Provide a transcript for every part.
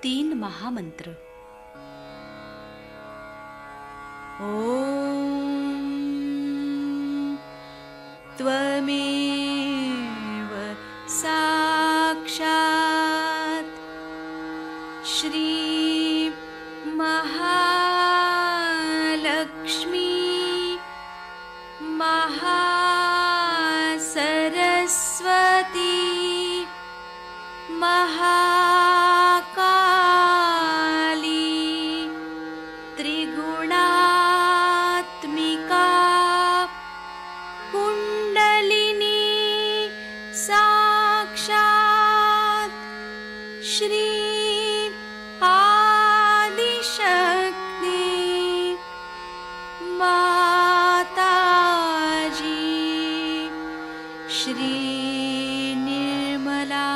3 महामंत्र। ॐ त्वमेव साक्षात् श्री महालक्ष्मी महासरस्वती महाकाली त्रिगुणात्मिका कुण्डलिनी साक्षात् श्री आदिशक्ति माताजी श्री निर्मला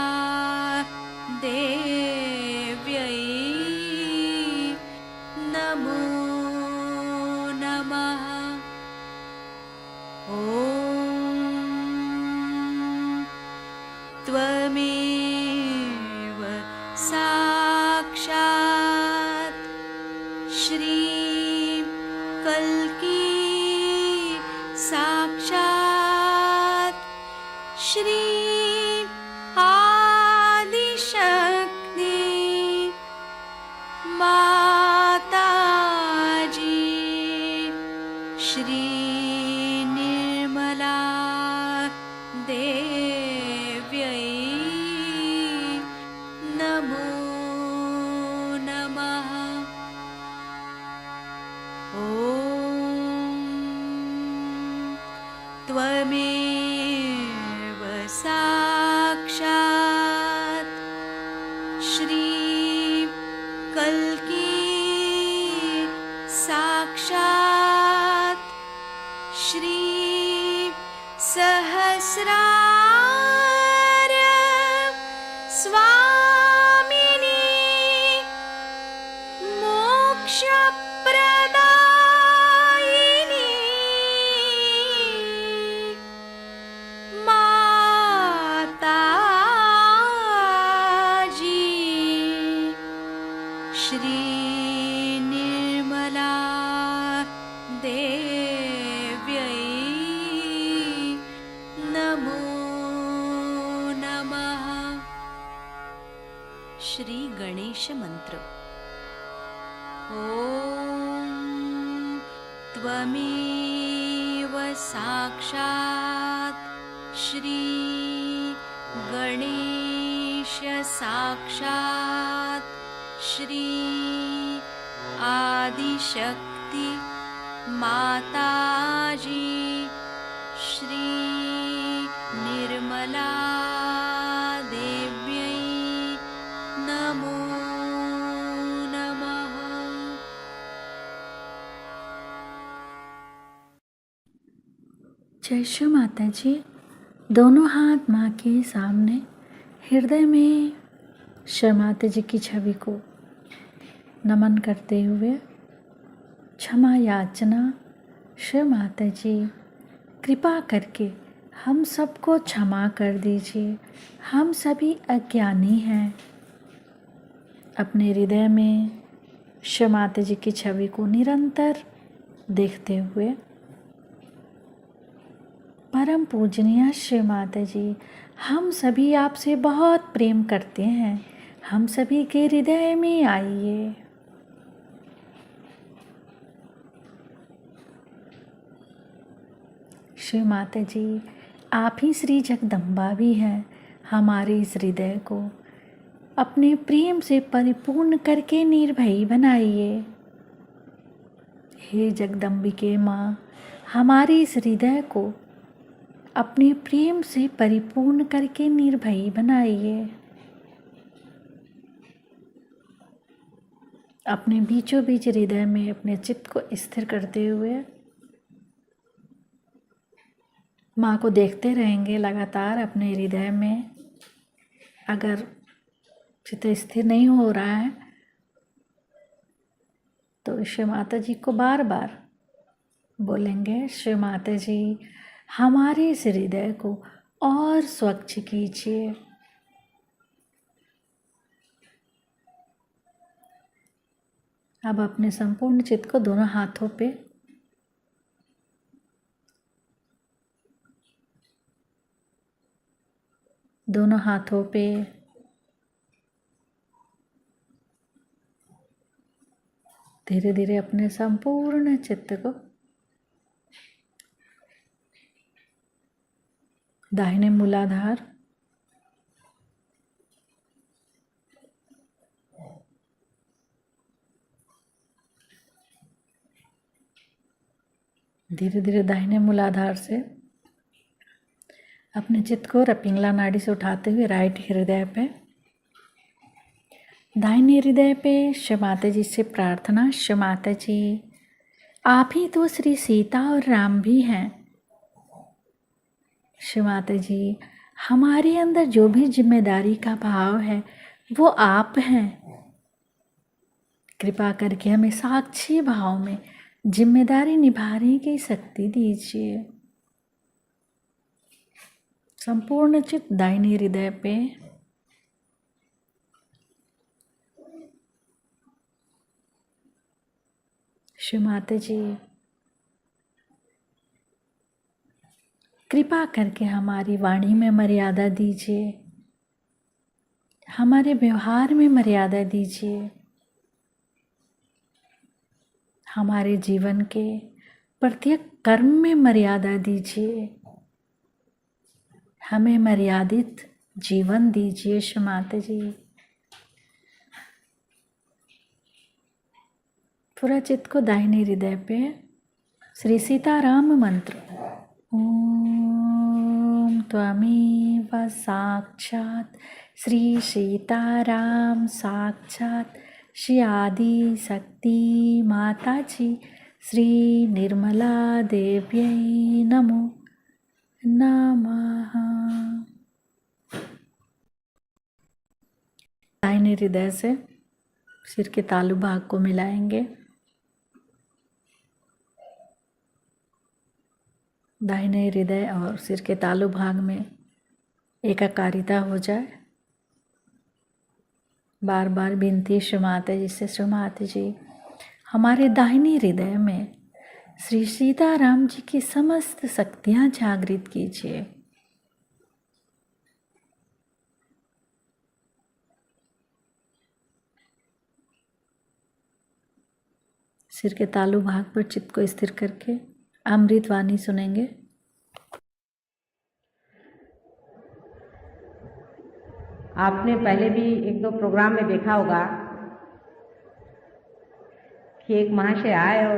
देव्यै नमो नमः। ॐ त्वमेव साक्षात् श्री कल्की साक्षात् श्री आदिशक्ति माताजी श्री निर्मला देव्यै नमो नमः। ॐ त्वमेव साक्षात् श्री कल्की साक्षात् श्री सहस्रार्य स्वामिनी मोक्षप्रदायिनी माताजी श्री निर्मला देव्यै नमो नमः। श्री गणेश मंत्र। ॐ त्वमेव साक्षात् श्री गणेश साक्षात् श्री आदिशक्ति माताजी श्री निर्मला देव्यै नमो नमः। जय श्री माता जी। दोनों हाथ माँ के सामने हृदय में श्री माता जी की छवि को नमन करते हुए क्षमा याचना। श्री माता जी कृपा करके हम सबको क्षमा कर दीजिए, हम सभी अज्ञानी हैं। अपने हृदय में श्री माता जी की छवि को निरंतर देखते हुए परम पूजनीय श्री माता जी, हम सभी आपसे बहुत प्रेम करते हैं, हम सभी के हृदय में आइए। श्री माता जी, आप ही श्री जगदम्बा भी हैं। हमारे इस हृदय को अपने प्रेम से परिपूर्ण करके निर्भयी बनाइए। हे जगदम्बिके माँ, हमारे इस हृदय को अपने प्रेम से परिपूर्ण करके निर्भयी बनाइए। अपने बीचों बीच हृदय में अपने चित्त को स्थिर करते हुए माँ को देखते रहेंगे लगातार अपने हृदय में। अगर चित्त स्थिर नहीं हो रहा है तो श्री माता जी को बार बार बोलेंगे, श्री माता जी हमारे इस हृदय को और स्वच्छ कीजिए। अब अपने संपूर्ण चित्त को दोनों हाथों पे धीरे धीरे अपने संपूर्ण चित्त को दाहिने मूलाधार, धीरे धीरे दाहिने मूलाधार से अपने चित्त को रपिंगला नाड़ी से उठाते हुए राइट हृदय पे, दाहिने हृदय पे शिव माता जी से प्रार्थना, शिव माता जी आप ही तो श्री सीता और राम भी हैं। शिव माता जी हमारे अंदर जो भी जिम्मेदारी का भाव है वो आप हैं। कृपा करके हमें साक्षी भाव में जिम्मेदारी निभाने की शक्ति दीजिए। संपूर्ण चित्त दाहिने हृदय पे, शिव माता जी कृपा करके हमारी वाणी में मर्यादा दीजिए, हमारे व्यवहार में मर्यादा दीजिए, हमारे जीवन के प्रत्येक कर्म में मर्यादा दीजिए, हमें मर्यादित जीवन दीजिए। शिव माता जी पूरा चित्त को दाहिने हृदय पे श्री सीताराम मंत्र, ओम त्वमेव साक्षात् श्री सीताराम साक्षात् श्री आदि शक्ति माता जी श्री निर्मला देव्यै नमो नमः। दाहिने हृदय से सिर के तालु भाग को मिलाएंगे। दाहिने हृदय और सिर के तालु भाग में एकाकारिता हो जाए। बार बार विनती शिव माता जी से, शिव माता जी हमारे दाहिने हृदय में श्री सीताराम जी की समस्त शक्तियां जागृत कीजिए। सिर के तालु भाग पर चित्त को स्थिर करके अमृत वाणी सुनेंगे। आपने पहले भी एक दो प्रोग्राम में देखा होगा कि एक महाशय आए और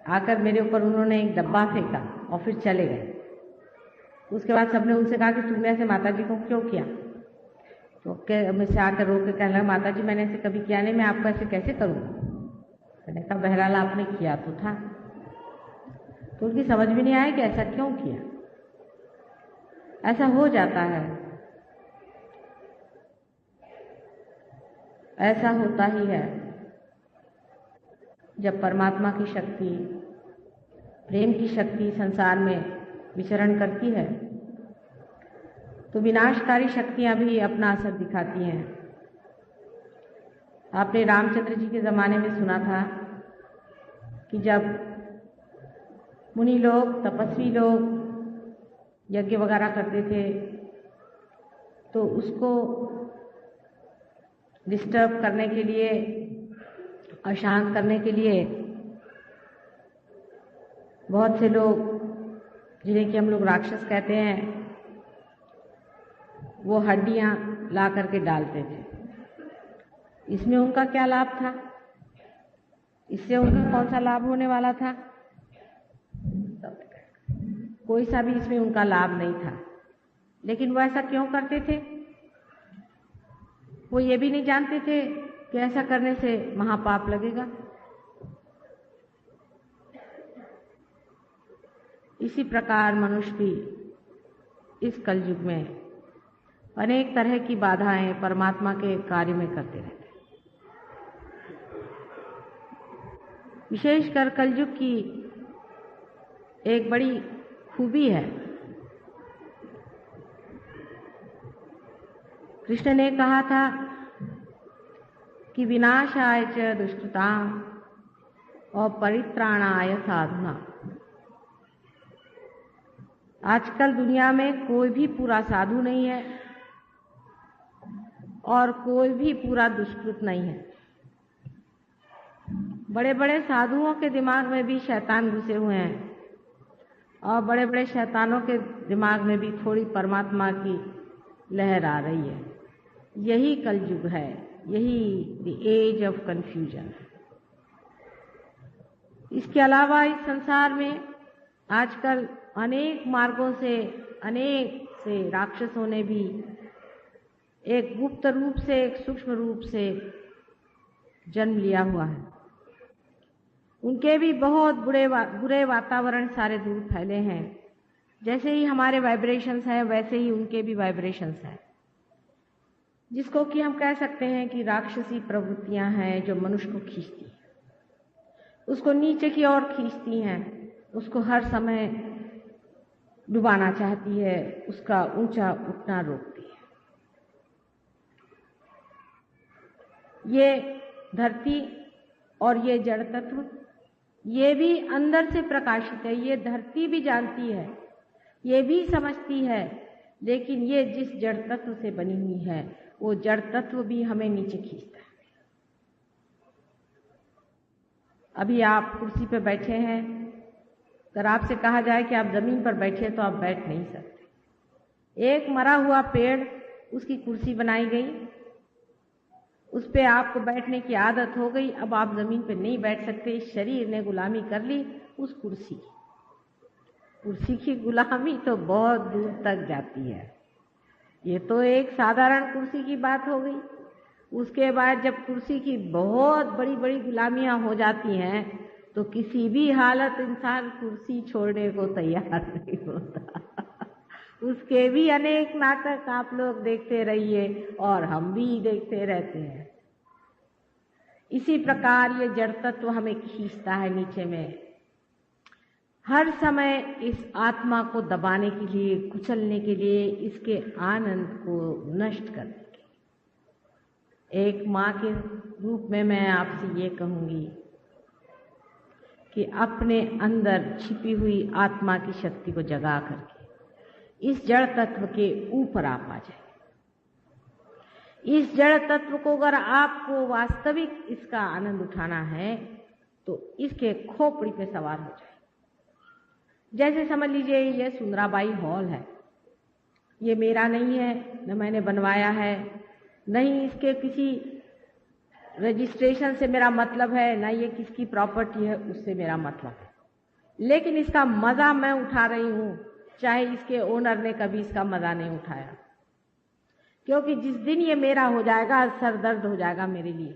आकर मेरे ऊपर उन्होंने एक डब्बा फेंका और फिर चले गए। उसके बाद सबने उनसे कहा कि तुमने ऐसे माता जी को क्यों किया? तो मुझसे आकर रो के कहने लगा, माता जी मैंने ऐसे कभी किया नहीं, मैं आपको ऐसे कैसे करूँ? मैंने कहा बहरहाल आपने किया तो था। तो उनकी समझ में नहीं आया कि ऐसा क्यों किया। ऐसा हो जाता है, ऐसा होता ही है। जब परमात्मा की शक्ति, प्रेम की शक्ति संसार में विचरण करती है तो विनाशकारी शक्तियां भी अपना असर दिखाती हैं। आपने रामचंद्र जी के ज़माने में सुना था कि जब मुनि लोग, तपस्वी लोग यज्ञ वगैरह करते थे तो उसको डिस्टर्ब करने के लिए, अशांत करने के लिए बहुत से लोग, जिन्हें कि हम लोग राक्षस कहते हैं, वो हड्डियां ला करके डालते थे। इसमें उनका क्या लाभ था? इससे उनका कौन सा लाभ होने वाला था? कोई सा भी इसमें उनका लाभ नहीं था। लेकिन वो ऐसा क्यों करते थे? वो ये भी नहीं जानते थे कि ऐसा करने से महापाप लगेगा। इसी प्रकार मनुष्य भी इस कलयुग में अनेक तरह की बाधाएं परमात्मा के कार्य में करते रहते हैं। विशेषकर कलयुग की एक बड़ी खूबी है, कृष्ण ने कहा था कि विनाशाय च दुष्कृताम् और परित्राणाय साधुनाम्। आजकल दुनिया में कोई भी पूरा साधु नहीं है और कोई भी पूरा दुष्कृत नहीं है। बड़े बड़े साधुओं के दिमाग में भी शैतान घुसे हुए हैं और बड़े बड़े शैतानों के दिमाग में भी थोड़ी परमात्मा की लहर आ रही है। यही कलयुग है, यही द एज ऑफ कंफ्यूजन। इसके अलावा इस संसार में आजकल अनेक मार्गों से अनेक से राक्षसों ने भी एक गुप्त रूप से, एक सूक्ष्म रूप से जन्म लिया हुआ है। उनके भी बहुत बुरे वातावरण सारे दूर फैले हैं। जैसे ही हमारे वाइब्रेशंस हैं वैसे ही उनके भी वाइब्रेशंस हैं, जिसको कि हम कह सकते हैं कि राक्षसी प्रवृत्तियां हैं जो मनुष्य को खींचती हैं, उसको नीचे की ओर खींचती हैं, उसको हर समय डुबाना चाहती है, उसका ऊंचा उठना रोकती है। ये धरती और ये जड़ तत्व, ये भी अंदर से प्रकाशित है। ये धरती भी जानती है, ये भी समझती है, लेकिन ये जिस जड़ तत्व से बनी हुई है वो जड़ तत्व भी हमें नीचे खींचता है। अभी आप कुर्सी पर बैठे हैं, अगर आपसे कहा जाए कि आप जमीन पर बैठे तो आप बैठ नहीं सकते। एक मरा हुआ पेड़, उसकी कुर्सी बनाई गई, उस पे आपको बैठने की आदत हो गई, अब आप जमीन पे नहीं बैठ सकते। शरीर ने गुलामी कर ली उस कुर्सी की गुलामी तो बहुत दूर तक जाती है। ये तो एक साधारण कुर्सी की बात हो गई। उसके बाद जब कुर्सी की बहुत बड़ी बड़ी गुलामियां हो जाती हैं तो किसी भी हालत इंसान कुर्सी छोड़ने को तैयार नहीं होता। उसके भी अनेक नाटक आप लोग देखते रहिए और हम भी देखते रहते हैं। इसी प्रकार ये जड़ तत्व हमें खींचता है नीचे में, हर समय इस आत्मा को दबाने के लिए, कुचलने के लिए, इसके आनंद को नष्ट करने के लिए। एक माँ के रूप में मैं आपसे ये कहूँगी कि अपने अंदर छिपी हुई आत्मा की शक्ति को जगा करके इस जड़ तत्व के ऊपर आप आ जाए। इस जड़ तत्व को अगर आपको वास्तविक इसका आनंद उठाना है तो इसके खोपड़ी पे सवार हो जाए। जैसे समझ लीजिए ये सुंदराबाई हॉल है, ये मेरा नहीं है, न मैंने बनवाया है, नहीं इसके किसी रजिस्ट्रेशन से मेरा मतलब है, ना ये किसकी प्रॉपर्टी है उससे मेरा मतलब है, लेकिन इसका मजा मैं उठा रही हूँ, चाहे इसके ओनर ने कभी इसका मजा नहीं उठाया। क्योंकि जिस दिन ये मेरा हो जाएगा सर दर्द हो जाएगा मेरे लिए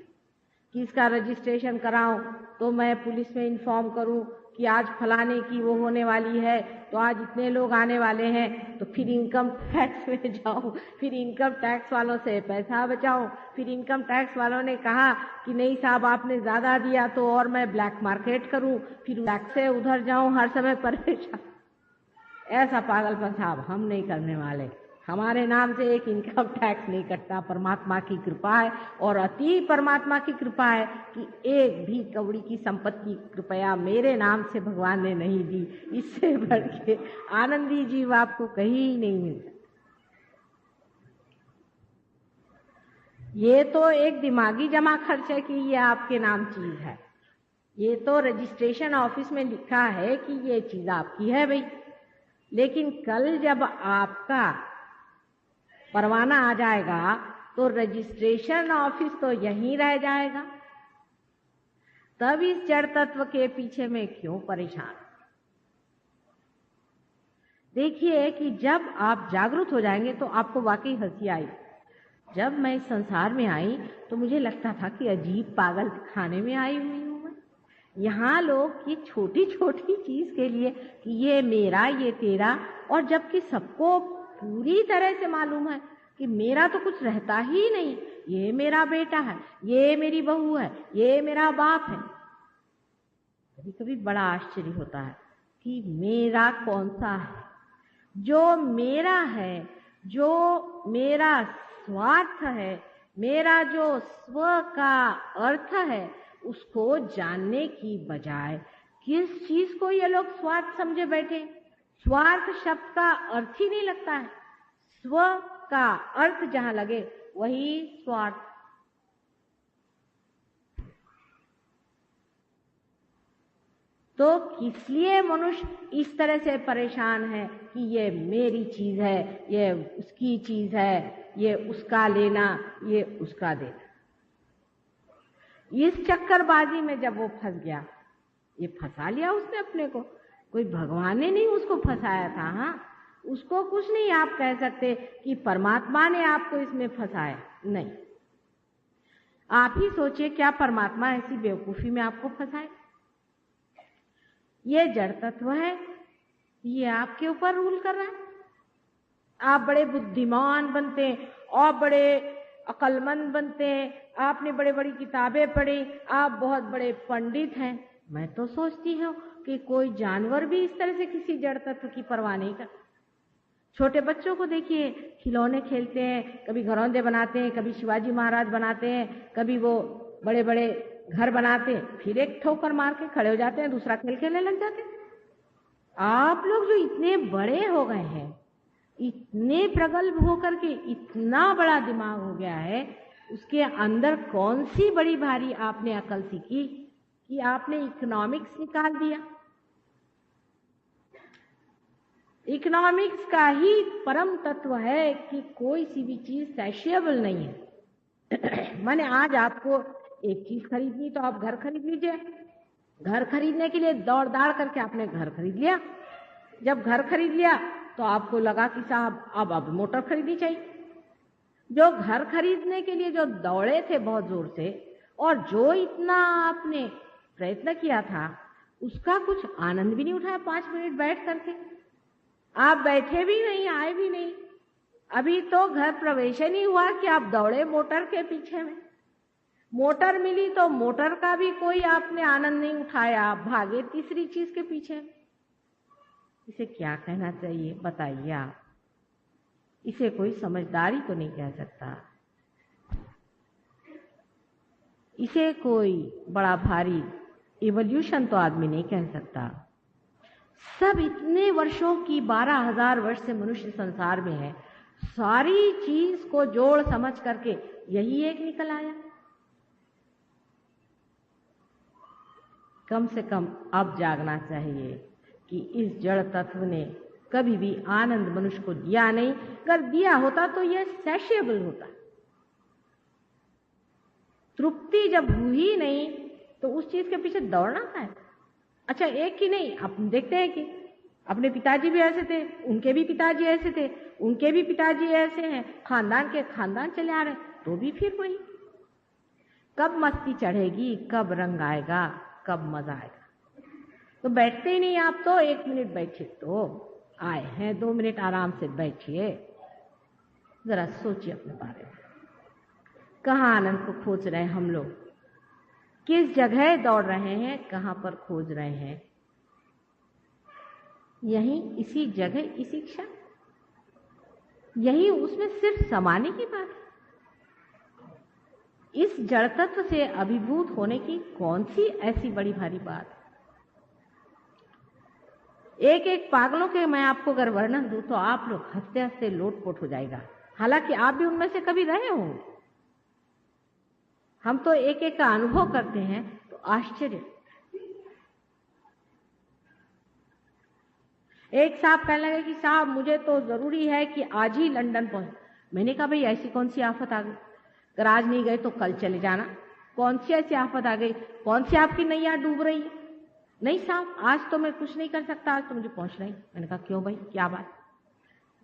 कि इसका रजिस्ट्रेशन कराऊं, तो मैं पुलिस में इन्फॉर्म करूं कि आज फलाने की वो होने वाली है, तो आज इतने लोग आने वाले हैं, तो फिर इनकम टैक्स में जाऊं, फिर इनकम टैक्स वालों से पैसा बचाऊं, फिर इनकम टैक्स वालों ने कहा कि नहीं साहब आपने ज़्यादा दिया तो और मैं ब्लैक मार्केट करूं, फिर टैक्स से उधर जाऊं, हर समय परेशान। ऐसा पागलपन साहब हम नहीं करने वाले। हमारे नाम से एक इनकम टैक्स नहीं कटता। परमात्मा की कृपा है और अति परमात्मा की कृपा है कि एक भी कौड़ी की संपत्ति कृपया मेरे नाम से भगवान ने नहीं दी। इससे बढ़ के आनंदी जीव आपको कहीं नहीं मिलता। ये तो एक दिमागी जमा खर्च है कि ये आपके नाम चीज है, ये तो रजिस्ट्रेशन ऑफिस में लिखा है कि ये चीज आपकी है भाई, लेकिन कल जब आपका परवाना आ जाएगा तो रजिस्ट्रेशन ऑफिस तो यहीं रह जाएगा। तब इस जड़ तत्व के पीछे में क्यों परेशान? देखिए कि जब आप जागरूक हो जाएंगे तो आपको वाकई हंसी आई। जब मैं इस संसार में आई तो मुझे लगता था कि अजीब पागल खाने में आई हुई हूं मैं। यहाँ लोग ये छोटी छोटी चीज के लिए कि ये मेरा, ये तेरा, और जबकि सबको पूरी तरह से मालूम है कि मेरा तो कुछ रहता ही नहीं, ये मेरा बेटा है, ये मेरी बहू है, ये मेरा बाप है। कभी कभी बड़ा आश्चर्य होता है कि मेरा कौन सा है। जो मेरा है, जो मेरा स्वार्थ है, मेरा जो स्व का अर्थ है उसको जानने की बजाय किस चीज को ये लोग स्वार्थ समझे बैठे। स्वार्थ शब्द का अर्थ ही नहीं लगता है। स्व का अर्थ जहां लगे वही स्वार्थ। तो किस लिए मनुष्य इस तरह से परेशान है कि ये मेरी चीज है, ये उसकी चीज है, ये उसका लेना, ये उसका देना। इस चक्करबाजी में जब वो फंस गया, ये फंसा लिया उसने अपने को। कोई भगवान ने नहीं उसको फंसाया था। हाँ, उसको कुछ नहीं आप कह सकते कि परमात्मा ने आपको इसमें फंसाया, नहीं। आप ही सोचिए क्या परमात्मा ऐसी बेवकूफी में आपको फंसाए। ये जड़ तत्व है, ये आपके ऊपर रूल कर रहा है। आप बड़े बुद्धिमान बनते हैं और बड़े अक्लमंद बनते हैं, आपने बड़े बड़ी किताबें पढ़ी, आप बहुत बड़े पंडित हैं। मैं तो सोचती हूँ कि कोई जानवर भी इस तरह से किसी जड़ तत्व की परवाह नहीं करता। छोटे बच्चों को देखिए, खिलौने खेलते हैं, कभी घरौंदे बनाते हैं, कभी शिवाजी महाराज बनाते हैं, कभी वो बड़े बड़े घर बनाते हैं, फिर एक ठोकर मार के खड़े हो जाते हैं, दूसरा खेल खेलने लग जाते हैं। आप लोग जो इतने बड़े हो गए हैं, इतने प्रगल्भ होकर के इतना बड़ा दिमाग हो गया है, उसके अंदर कौन सी बड़ी भारी आपने अकल सीखी कि आपने इकोनॉमिक्स निकाल दिया। इकोनॉमिक्स का ही परम तत्व है कि कोई सी भी चीज सैशिएबल नहीं है। माने आज आपको एक चीज खरीदनी तो आप घर खरीद लीजिए। घर खरीदने के लिए दौड़ दाड़ करके आपने घर खरीद लिया। जब घर खरीद लिया तो आपको लगा कि साहब अब मोटर खरीदनी चाहिए। जो घर खरीदने के लिए जो दौड़े थे बहुत जोर से, और जो इतना आपने प्रयत्न किया था, उसका कुछ आनंद भी नहीं उठाया। 5 मिनट बैठ करके आप बैठे भी नहीं, आए भी नहीं, अभी तो घर प्रवेश नहीं हुआ कि आप दौड़े मोटर के पीछे में। मोटर मिली तो मोटर का भी कोई आपने आनंद नहीं उठाया, आप भागे तीसरी चीज के पीछे। इसे क्या कहना चाहिए बताइए आप? इसे कोई समझदारी तो नहीं कह सकता, इसे कोई बड़ा भारी इवोल्यूशन तो आदमी नहीं कह सकता। सब इतने वर्षों की 12,000 वर्ष से मनुष्य संसार में है, सारी चीज को जोड़ समझ करके यही एक निकल आया। कम से कम अब जागना चाहिए कि इस जड़ तत्व ने कभी भी आनंद मनुष्य को दिया नहीं। अगर दिया होता तो यह सैशिएबल होता। तृप्ति जब हुई नहीं तो उस चीज के पीछे दौड़ना है। अच्छा, एक ही नहीं, आप देखते हैं कि अपने पिताजी भी ऐसे थे, उनके भी पिताजी ऐसे थे, उनके भी पिताजी ऐसे हैं, खानदान के खानदान चले आ रहे, तो भी फिर वही। कब मस्ती चढ़ेगी, कब रंग आएगा, कब मजा आएगा? तो बैठते ही नहीं आप तो। 1 मिनट बैठिए, तो आए हैं 2 मिनट आराम से बैठिए, जरा सोचिए अपने बारे में। कहाँ आनंद को खोज रहे हैं हम लोग? किस जगह दौड़ रहे हैं? कहाँ पर खोज रहे हैं? यहीं इसी जगह, इसी क्षण, यही उसमें सिर्फ समाने की बात है। इस जड़ तत्व से अभिभूत होने की कौन सी ऐसी बड़ी भारी बात? एक एक पागलों के मैं आपको अगर वर्णन दूं तो आप लोग हंसते हंसते लोटपोट हो जाएगा। हालांकि आप भी उनमें से कभी रहे होंगे। हम तो एक एक का अनुभव करते हैं तो आश्चर्य। एक साहब कहने लगे कि साहब मुझे तो जरूरी है कि आज ही लंदन पहुंच। मैंने कहा भाई ऐसी कौन सी आफत आ गई? अगर आज नहीं गए तो कल चले जाना। कौन सी ऐसी आफत आ गई? कौन सी आपकी नैया डूब रही है? नहीं साहब आज तो मैं कुछ नहीं कर सकता, आज तो मुझे पहुंचना ही। मैंने कहा क्यों भाई, क्या बात?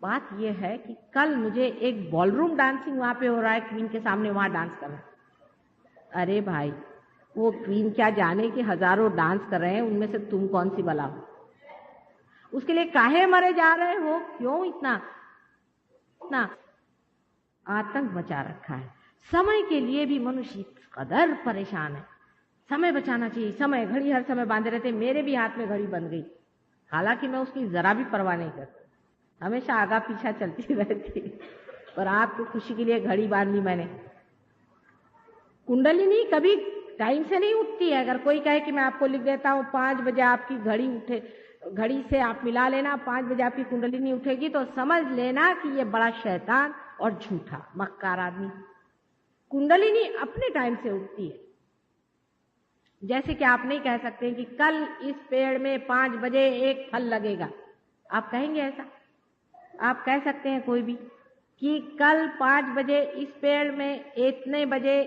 बात यह है कि कल मुझे एक बॉलरूम डांसिंग वहां पे हो रहा है, क्वीन के सामने, वहां डांस करना है। अरे भाई, वो क्वीन क्या जाने कि हजारों डांस कर रहे हैं, उनमें से तुम कौन सी बला हो? उसके लिए काहे मरे जा रहे हो? क्यों इतना आतंक मचा रखा है? समय के लिए भी मनुष्य इस कदर परेशान है। समय बचाना चाहिए, समय, घड़ी हर समय बांधे रहते। मेरे भी हाथ में घड़ी बंध गई, हालांकि मैं उसकी जरा भी परवाह नहीं करती, हमेशा आगा पीछा चलती रहती। पर आपकी खुशी के लिए घड़ी बांध ली मैंने। कुंडलिनी कभी टाइम से नहीं उठती है। अगर कोई कहे कि मैं आपको लिख देता हूँ 5 बजे आपकी घड़ी से आप मिला लेना, 5 बजे आपकी कुंडलिनी उठेगी, तो समझ लेना कि ये बड़ा शैतान और झूठा मक्कार आदमी। कुंडलिनी अपने टाइम से उठती है। जैसे कि आप नहीं कह सकते कि कल इस पेड़ में 5 बजे एक फल लगेगा। आप कहेंगे ऐसा? आप कह सकते हैं कोई भी कि कल 5 बजे इस पेड़ में इतने बजे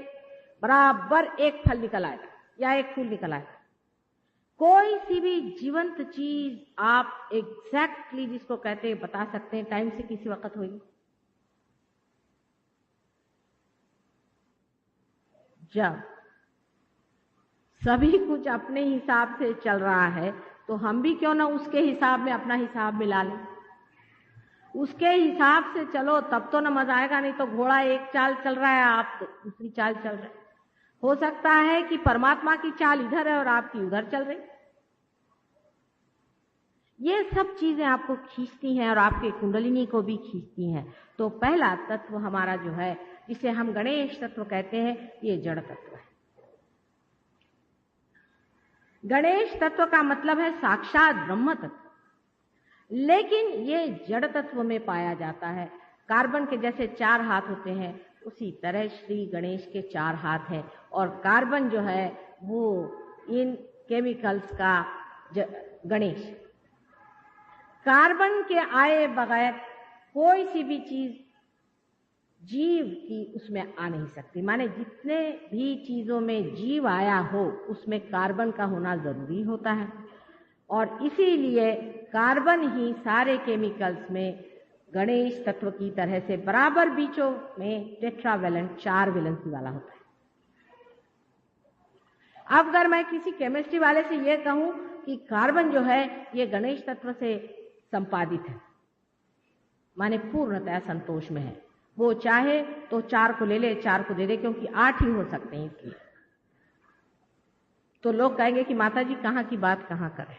बराबर एक फल निकल आएगा या एक फूल निकल आएगा। कोई सी भी जीवंत चीज आप एग्जैक्टली जिसको कहते हैं बता सकते हैं टाइम से किसी वक्त होगी। जब सभी कुछ अपने हिसाब से चल रहा है तो हम भी क्यों ना उसके हिसाब में अपना हिसाब मिला लें। उसके हिसाब से चलो तब तो ना मजा आएगा, नहीं तो घोड़ा एक चाल चल रहा है, आप दूसरी चाल चल रहे हैं। हो सकता है कि परमात्मा की चाल इधर है और आपकी उधर चल रही। ये सब चीजें आपको खींचती हैं और आपके कुंडलिनी को भी खींचती हैं। तो पहला तत्व हमारा जो है, जिसे हम गणेश तत्व कहते हैं, ये जड़ तत्व है। गणेश तत्व का मतलब है साक्षात ब्रह्म तत्व। लेकिन ये जड़ तत्व में पाया जाता है। कार्बन के जैसे 4 हाथ होते हैं, उसी तरह श्री गणेश के 4 हाथ हैं। और कार्बन जो है वो इन केमिकल्स का गणेश। कार्बन के आए बगैर कोई सी भी चीज जीव की उसमें आ नहीं सकती। माने जितने भी चीजों में जीव आया हो उसमें कार्बन का होना जरूरी होता है। और इसीलिए कार्बन ही सारे केमिकल्स में गणेश तत्व की तरह से बराबर बीचों में टेट्रावेलेंट 4 वैलेंसी वाला होता है। अब अगर मैं किसी केमिस्ट्री वाले से यह कहूं कि कार्बन जो है ये गणेश तत्व से संपादित है, माने पूर्णतः संतोष में है, वो चाहे तो 4 को ले ले, 4 को दे दे, क्योंकि 8 ही हो सकते हैं इसलिए। तो लोग कहेंगे कि माता जी कहां की बात कहां करें,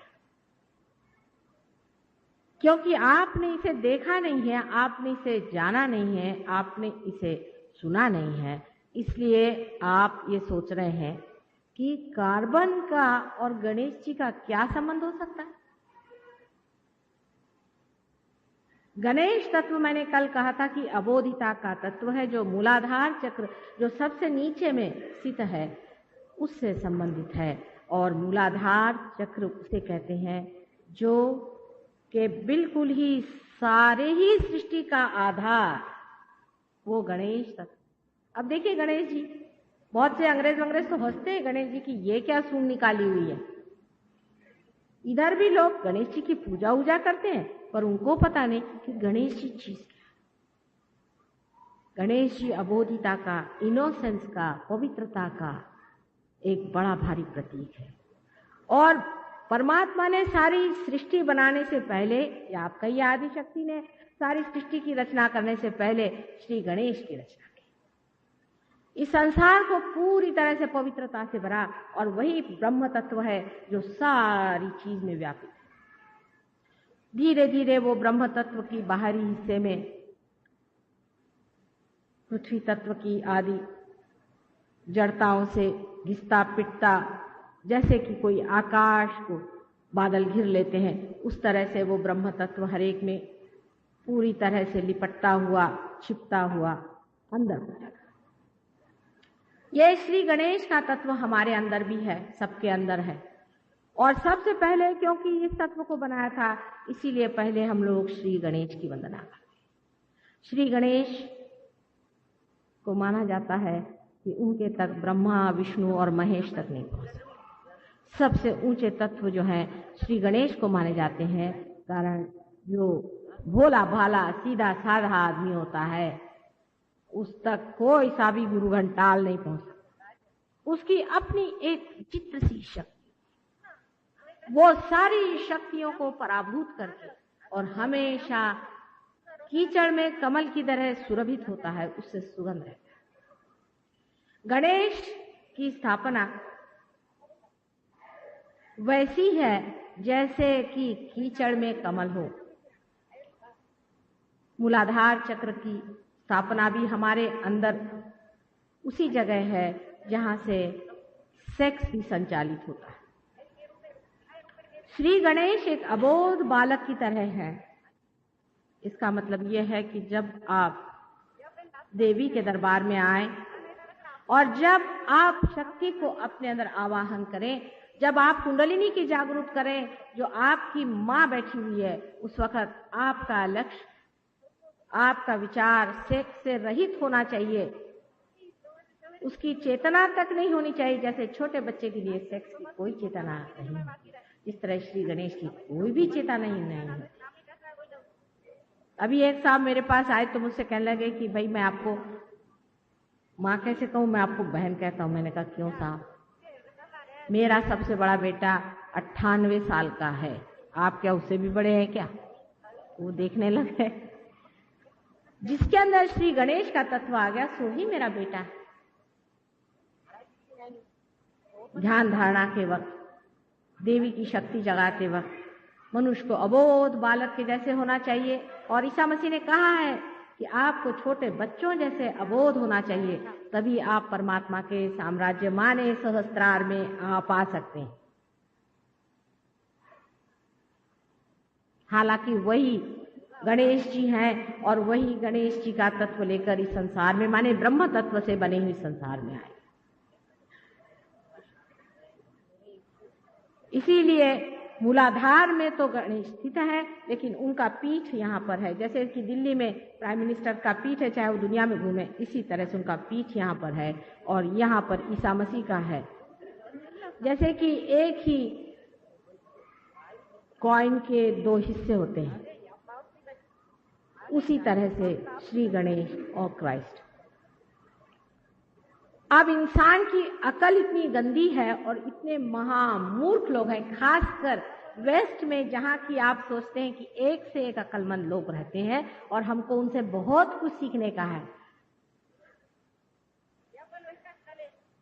क्योंकि आपने इसे देखा नहीं है, आपने इसे जाना नहीं है, आपने इसे सुना नहीं है। इसलिए आप ये सोच रहे हैं कि कार्बन का और गणेश जी का क्या संबंध हो सकता है। गणेश तत्व मैंने कल कहा था कि अबोधिता का तत्व है, जो मूलाधार चक्र जो सबसे नीचे में स्थित है उससे संबंधित है। और मूलाधार चक्र उसे कहते हैं जो कि बिल्कुल ही सारे ही सृष्टि का आधार, वो गणेश तत्व। अब देखिए गणेश जी, बहुत से अंग्रेज तो हंसते हैं गणेश जी की ये क्या सूंड निकाली हुई है। इधर भी लोग गणेश जी की पूजा वूजा करते हैं, पर उनको पता नहीं कि गणेश जी चीज क्या। गणेश जी अबोधिता का, इनोसेंस का, पवित्रता का एक बड़ा भारी प्रतीक है। और परमात्मा ने सारी सृष्टि बनाने से पहले, या आपका ही आदि शक्ति ने सारी सृष्टि की रचना करने से पहले श्री गणेश की रचना की। इस संसार को पूरी तरह से पवित्रता से भरा, और वही ब्रह्म तत्व है जो सारी चीज में व्यापित है। धीरे धीरे वो ब्रह्म तत्व की बाहरी हिस्से में पृथ्वी तत्व की आदि जड़ताओं से घिसता पिटता, जैसे कि कोई आकाश को बादल घिर लेते हैं, उस तरह से वो ब्रह्म तत्व हर एक में पूरी तरह से लिपटता हुआ, छिपता हुआ अंदर हो जाता है। यह श्री गणेश का तत्व हमारे अंदर भी है, सबके अंदर है। और सबसे पहले क्योंकि इस तत्व को बनाया था, इसीलिए पहले हम लोग श्री गणेश की वंदना करते हैं। श्री गणेश को माना जाता है कि उनके तक ब्रह्मा, विष्णु और महेश तक नहीं पहुंच सकते। सबसे ऊंचे तत्व जो हैं श्री गणेश को माने जाते हैं, कारण जो भोला भाला सीधा साधा आदमी होता है उस तक कोई सा भी गुरु घंटाल नहीं पहुंच सकता। उसकी अपनी एक चित्र सी शक्ति, वो सारी शक्तियों को पराभूत करके और हमेशा कीचड़ में कमल की तरह सुरभित होता है, उससे सुगंध रहता है। गणेश की स्थापना वैसी है जैसे कि कीचड़ में कमल हो। मूलाधार चक्र की स्थापना भी हमारे अंदर उसी जगह है जहां से सेक्स भी संचालित होता है। श्री गणेश एक अबोध बालक की तरह है। इसका मतलब यह है कि जब आप देवी के दरबार में आए और जब आप शक्ति को अपने अंदर आवाहन करें, जब आप कुंडलिनी की जागरूक करें जो आपकी मां बैठी हुई है, उस वक्त आपका लक्ष्य, आपका विचार सेक्स से रहित होना चाहिए। उसकी चेतना तक नहीं होनी चाहिए। जैसे छोटे बच्चे के लिए सेक्स की कोई चेतना नहीं है, इस तरह श्री गणेश की कोई भी चेतना नहीं है। अभी एक साहब मेरे पास आए तो मुझसे कहने लगे कि भाई मैं आपको माँ कैसे कहूँ, मैं आपको बहन कहता हूँ। मैंने कहा क्यों साहब? मेरा सबसे बड़ा बेटा 98 साल का है, आप क्या उससे भी बड़े हैं क्या? वो देखने लगे। जिसके अंदर श्री गणेश का तत्व आ गया सो ही मेरा बेटा है। ध्यान धारणा के वक्त, देवी की शक्ति जगाते वक्त मनुष्य को अबोध बालक के जैसे होना चाहिए। और ईसा मसीह ने कहा है कि आपको छोटे बच्चों जैसे अबोध होना चाहिए, तभी आप परमात्मा के साम्राज्य माने सहस्त्रार में आप आ सकते हैं। हालांकि वही गणेश जी हैं और वही गणेश जी का तत्व लेकर इस संसार में, माने ब्रह्म तत्व से बने हुए संसार में आए। इसीलिए मूलाधार में तो गणेश स्थित है, लेकिन उनका पीठ यहाँ पर है। जैसे कि दिल्ली में प्राइम मिनिस्टर का पीठ है, चाहे वो दुनिया में घूमे, इसी तरह से उनका पीठ यहाँ पर है और यहाँ पर ईसा मसीह का है। जैसे कि एक ही कॉइन के दो हिस्से होते हैं, उसी तरह से श्री गणेश और क्राइस्ट। अब इंसान की अकल इतनी गंदी है और इतने महामूर्ख लोग हैं, खासकर वेस्ट में, जहां की आप सोचते हैं कि एक से एक अकलमंद लोग रहते हैं और हमको उनसे बहुत कुछ सीखने का है।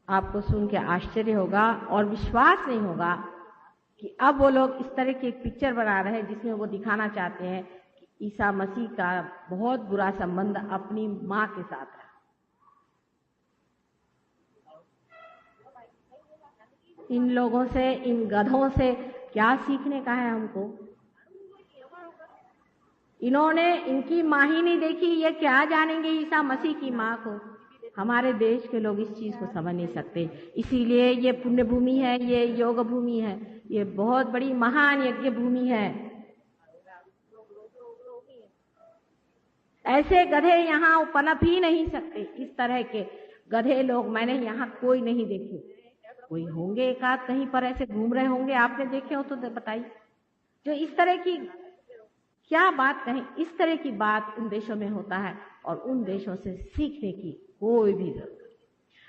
आपको सुन के आश्चर्य होगा और विश्वास नहीं होगा कि अब वो लोग इस तरह की एक पिक्चर बना रहे हैं जिसमें वो दिखाना चाहते हैं कि ईसा मसीह का बहुत बुरा संबंध अपनी मां के साथ है। इन लोगों से, इन गधों से क्या सीखने का है हमको? इन्होंने इनकी मां ही नहीं देखी, ये क्या जानेंगे ईसा मसीह की मां को? हमारे देश के लोग इस चीज को समझ नहीं सकते। इसीलिए ये पुण्य भूमि है, ये योग भूमि है, ये बहुत बड़ी महान यज्ञ भूमि है। ऐसे गधे यहाँ पनप ही नहीं सकते। इस तरह के गधे लोग मैंने यहाँ कोई नहीं देखे। कोई होंगे एकाध कहीं पर ऐसे घूम रहे होंगे, आपने देखे हो तो बताइए। जो इस तरह की क्या बात कहें, इस तरह की बात उन देशों में होता है और उन देशों से सीखने की कोई भी जरूरत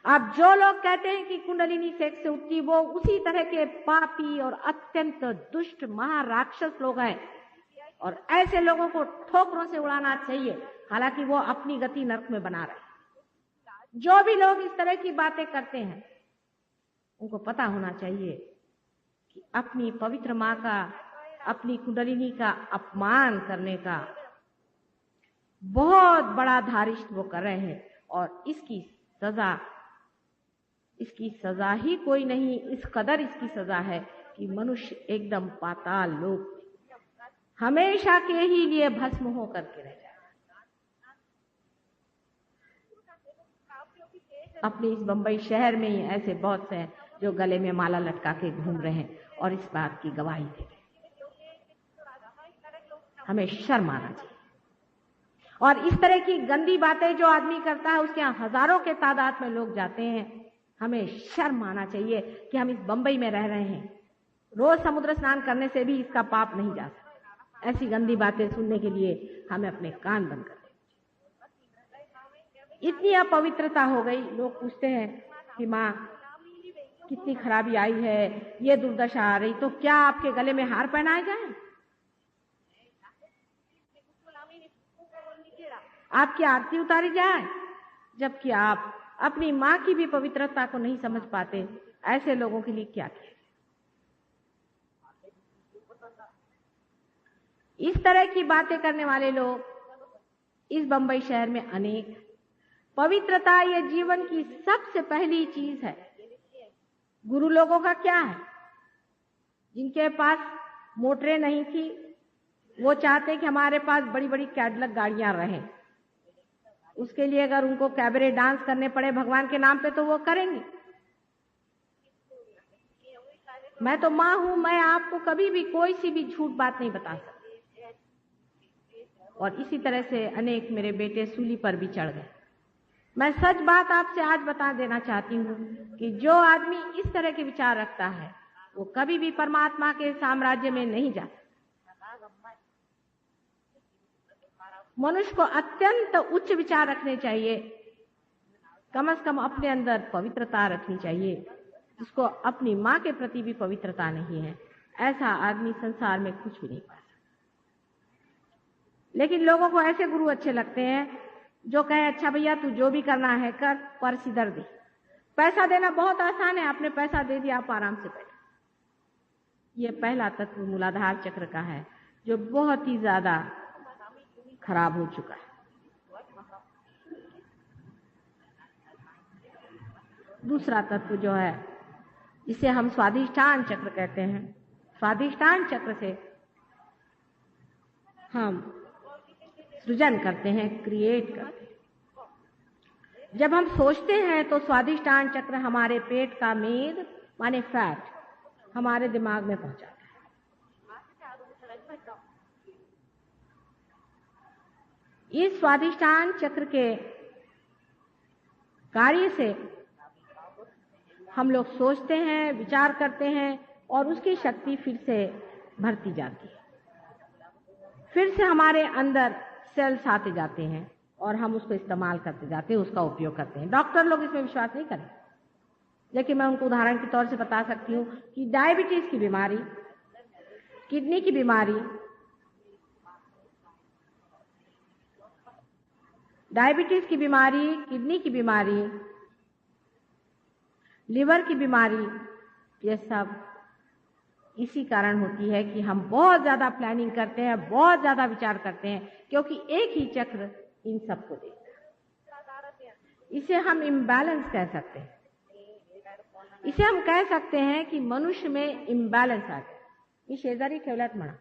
नहीं। अब जो लोग कहते हैं कि कुंडलिनी सेक्स से उठती, वो उसी तरह के पापी और अत्यंत दुष्ट महाराक्षस लोग हैं और ऐसे लोगों को ठोकरों से उड़ाना चाहिए। हालांकि वो अपनी गति नरक में बना रहे। जो भी लोग इस तरह की बातें करते हैं उनको पता होना चाहिए कि अपनी पवित्र मां का, अपनी कुंडलिनी का अपमान करने का बहुत बड़ा धारिष्ट वो कर रहे हैं और इसकी सजा ही कोई नहीं। इस कदर इसकी सजा है कि मनुष्य एकदम पाताल लोक हमेशा के ही लिए भस्म होकर के रह जाए। अपने इस बंबई शहर में ही ऐसे बहुत से हैं जो गले में माला लटका के घूम रहे हैं और इस बात की गवाही दे रहे हैं। हमें शर्म आना चाहिए। और इस तरह की गंदी बातें जो आदमी करता है उसके यहाँ हजारों के तादाद में लोग जाते हैं। हमें शर्म आना चाहिए कि हम इस बंबई में रह रहे हैं। रोज समुद्र स्नान करने से भी इसका पाप नहीं जा सकता। ऐसी गंदी बातें सुनने के लिए हमें अपने कान बंद कर दें। इतनी अपवित्रता हो गई। लोग पूछते हैं कि माँ कितनी खराबी आई है, ये दुर्दशा आ रही, तो क्या आपके गले में हार पहनाए जाए? आपकी आरती उतारी जाए? जबकि आप अपनी मां की भी पवित्रता को नहीं समझ पाते। ऐसे लोगों के लिए क्या किया? इस तरह की बातें करने वाले लोग इस बंबई शहर में अनेक। पवित्रता ये जीवन की सबसे पहली चीज है। गुरु लोगों का क्या है? जिनके पास मोटरें नहीं थी, वो चाहते कि हमारे पास बड़ी बड़ी कैडलक गाड़ियां रहें। उसके लिए अगर उनको कैबरे डांस करने पड़े भगवान के नाम पे तो वो करेंगे। मैं तो माँ हूं, मैं आपको कभी भी कोई सी भी झूठ बात नहीं बता सकती। और इसी तरह से अनेक मेरे बेटे सूली पर भी चढ़ गए। मैं सच बात आपसे आज बता देना चाहती हूँ कि जो आदमी इस तरह के विचार रखता है वो कभी भी परमात्मा के साम्राज्य में नहीं जाता। मनुष्य को अत्यंत उच्च विचार रखने चाहिए। कम से कम अपने अंदर पवित्रता रखनी चाहिए। जिसको अपनी माँ के प्रति भी पवित्रता नहीं है, ऐसा आदमी संसार में कुछ भी नहीं पा सकता। लेकिन लोगों को ऐसे गुरु अच्छे लगते हैं जो कहे अच्छा भैया तू जो भी करना है कर, पर सिधर दे। पैसा देना बहुत आसान है, आपने पैसा दे दिया, आप आराम से बैठे। ये पहला तत्व मूलाधार चक्र का है जो बहुत ही ज्यादा खराब हो चुका है। दूसरा तत्व जो है जिसे हम स्वाधिष्ठान चक्र कहते हैं, स्वाधिष्ठान चक्र से हम सृजन करते हैं, क्रिएट करते हैं। जब हम सोचते हैं तो स्वाधिष्ठान चक्र हमारे पेट का मेद माने फैट हमारे दिमाग में पहुंचाता है। इस स्वाधिष्ठान चक्र के कार्य से हम लोग सोचते हैं, विचार करते हैं और उसकी शक्ति फिर से भरती जाती है। फिर से हमारे अंदर सेल्स आते जाते हैं और हम उसको इस्तेमाल करते जाते हैं, उसका उपयोग करते हैं। डॉक्टर लोग इसमें विश्वास नहीं करें, लेकिन मैं उनको उदाहरण के तौर से बता सकती हूँ कि डायबिटीज की बीमारी, किडनी की बीमारी, डायबिटीज की बीमारी, किडनी की बीमारी, लिवर की बीमारी, ये सब इसी कारण होती है कि हम बहुत ज्यादा प्लानिंग करते हैं, बहुत ज्यादा विचार करते हैं, क्योंकि एक ही चक्र इन सबको देखता है। इसे हम इम्बैलेंस कह सकते हैं। इसे हम कह सकते हैं कि मनुष्य में इम्बैलेंस आ गया। ये शेजारी ठेवल्यात म्हणा।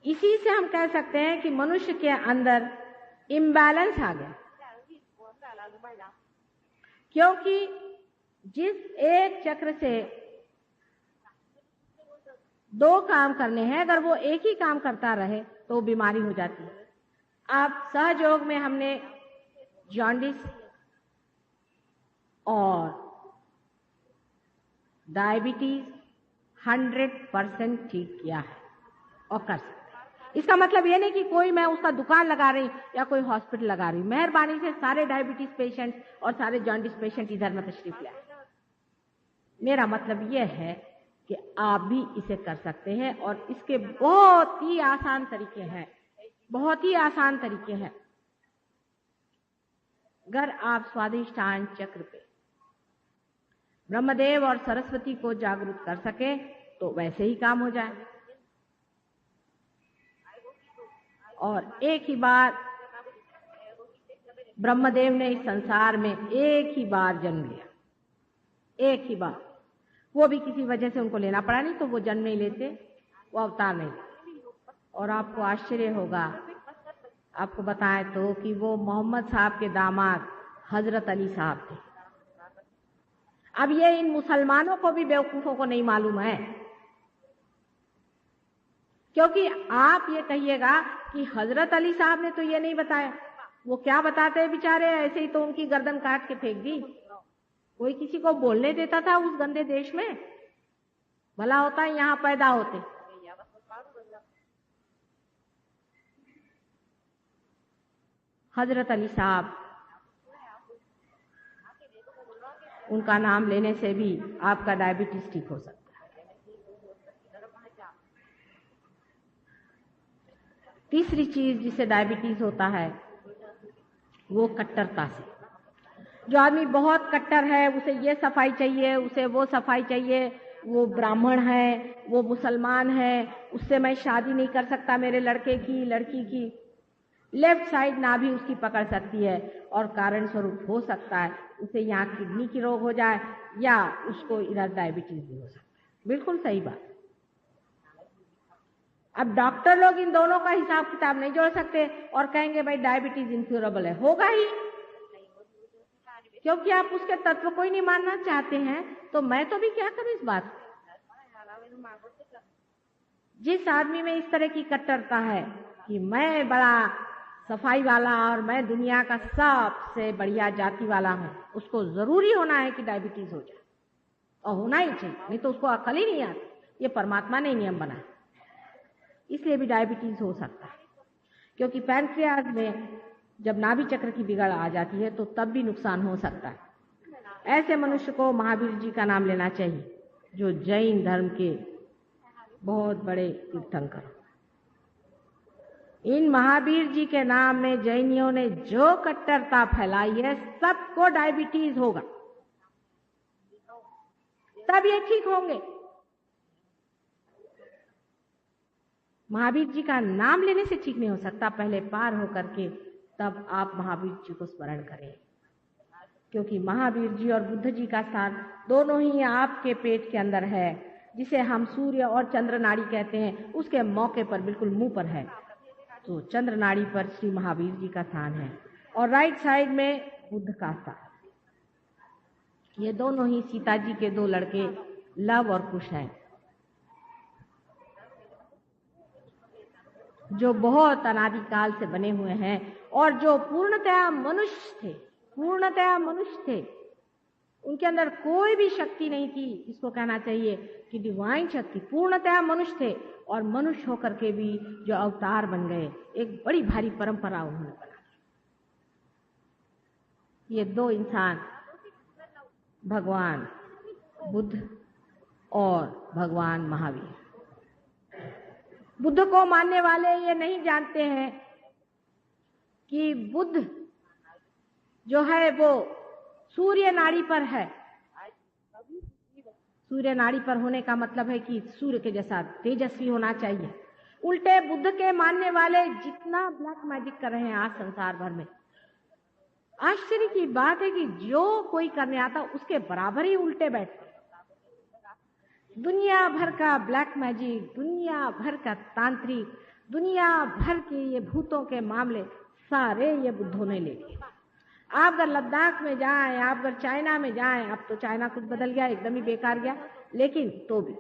इसी से हम कह सकते हैं कि मनुष्य के अंदर इम्बैलेंस आ गया, क्योंकि जिस एक चक्र से दो काम करने हैं, अगर वो एक ही काम करता रहे तो बीमारी हो जाती है। आप सहयोग में हमने जॉन्डिस और डायबिटीज 100% ठीक किया है और कर सकते हैं। इसका मतलब ये नहीं कि कोई मैं उसका दुकान लगा रही या कोई हॉस्पिटल लगा रही। मेहरबानी से सारे डायबिटीज पेशेंट और सारे जॉन्डिस पेशेंट इधर में तशरीफ लाए। मेरा मतलब यह है कि आप भी इसे कर सकते हैं और इसके बहुत ही आसान तरीके हैं, बहुत ही आसान तरीके हैं। अगर आप स्वाधिष्ठान चक्र पे ब्रह्मदेव और सरस्वती को जागरूक कर सके तो वैसे ही काम हो जाए। और एक ही बार ब्रह्मदेव ने इस संसार में एक ही बार जन्म लिया, एक ही बार। वो भी किसी वजह से उनको लेना पड़ा, नहीं तो वो जन्म नहीं लेते, वो अवतार नहीं लेते। और आपको आश्चर्य होगा, आपको बताएं तो कि वो मोहम्मद साहब के दामाद हजरत अली साहब थे। अब ये इन मुसलमानों को भी बेवकूफों को नहीं मालूम है, क्योंकि आप ये कहिएगा कि हजरत अली साहब ने तो ये नहीं बताया। वो क्या बताते हैं बेचारे, ऐसे ही तो उनकी गर्दन काट के फेंक दी। कोई किसी को बोलने देता था उस गंदे देश में? भला होता है यहां पैदा होते। हजरत अली साहब, उनका नाम लेने से भी आपका डायबिटीज ठीक हो सकता है। तीसरी चीज जिसे डायबिटीज होता है वो कट्टरता से। जो आदमी बहुत कट्टर है, उसे ये सफाई चाहिए, उसे वो सफाई चाहिए, वो ब्राह्मण है, वो मुसलमान है, उससे मैं शादी नहीं कर सकता, मेरे लड़के की लड़की की। लेफ्ट साइड नाभि उसकी पकड़ सकती है और कारण स्वरूप हो सकता है उसे यहाँ किडनी की रोग हो जाए या उसको इधर डायबिटीज भी हो सकता है। बिल्कुल सही बात। अब डॉक्टर लोग इन दोनों का हिसाब किताब नहीं जोड़ सकते और कहेंगे भाई डायबिटीज इनक्योरेबल है, होगा ही, क्योंकि आप उसके तत्व को ही नहीं मानना चाहते हैं। तो मैं तो भी क्या करूं इस बात। जिस आदमी में इस तरह की कट्टरता है कि मैं बड़ा सफाई वाला और मैं दुनिया का सबसे बढ़िया जाति वाला हूं, उसको जरूरी होना है कि डायबिटीज हो जाए, और होना ही चाहिए, नहीं तो उसको अकल ही नहीं आती। ये परमात्मा ने नियम बनाया, इसलिए भी डायबिटीज हो सकता है। क्योंकि पैंक्रियाज में जब नाभि चक्र की बिगड़ आ जाती है तो तब भी नुकसान हो सकता है। ऐसे मनुष्य को महावीर जी का नाम लेना चाहिए, जो जैन धर्म के बहुत बड़े तीर्थंकर। इन महावीर जी के नाम में जैनियों ने जो कट्टरता फैलाई है, सबको डायबिटीज होगा, तब ये ठीक होंगे। महावीर जी का नाम लेने से ठीक नहीं हो सकता, पहले पार होकर के तब आप महावीर जी को स्मरण करें। क्योंकि महावीर जी और बुद्ध जी का स्थान दोनों ही आपके पेट के अंदर है, जिसे हम सूर्य और चंद्र नाड़ी कहते हैं, उसके मौके पर बिल्कुल मुंह पर है। तो चंद्र नाड़ी पर श्री महावीर जी का स्थान है और राइट साइड में बुद्ध का स्थान। ये दोनों ही सीता जी के दो लड़के लव और कुश हैं, जो बहुत अनादिकाल से बने हुए हैं और जो पूर्णतया मनुष्य थे, पूर्णतया मनुष्य थे। उनके अंदर कोई भी शक्ति नहीं थी, इसको कहना चाहिए कि डिवाइन शक्ति, पूर्णतया मनुष्य थे और मनुष्य होकर के भी जो अवतार बन गए, एक बड़ी भारी परंपरा उन्होंने बना। ये दो इंसान भगवान बुद्ध और भगवान महावीर। बुद्ध को मानने वाले ये नहीं जानते हैं कि बुद्ध जो है वो सूर्य नाड़ी पर है। सूर्य नाड़ी पर होने का मतलब है कि सूर्य के जैसा तेजस्वी होना चाहिए। उल्टे बुद्ध के मानने वाले जितना ब्लैक मैजिक कर रहे हैं आज संसार भर में, आश्चर्य की बात है कि जो कोई करने आता उसके बराबर ही उल्टे बैठते। दुनिया भर का ब्लैक मैजिक, दुनिया भर का तांत्रिक, दुनिया भर के ये भूतों के मामले सारे ये बुद्धों ने ले लिए। आप अगर लद्दाख में जाएं, आप अगर चाइना में जाएं, अब तो चाइना कुछ बदल गया, एकदम ही बेकार गया, लेकिन तो भी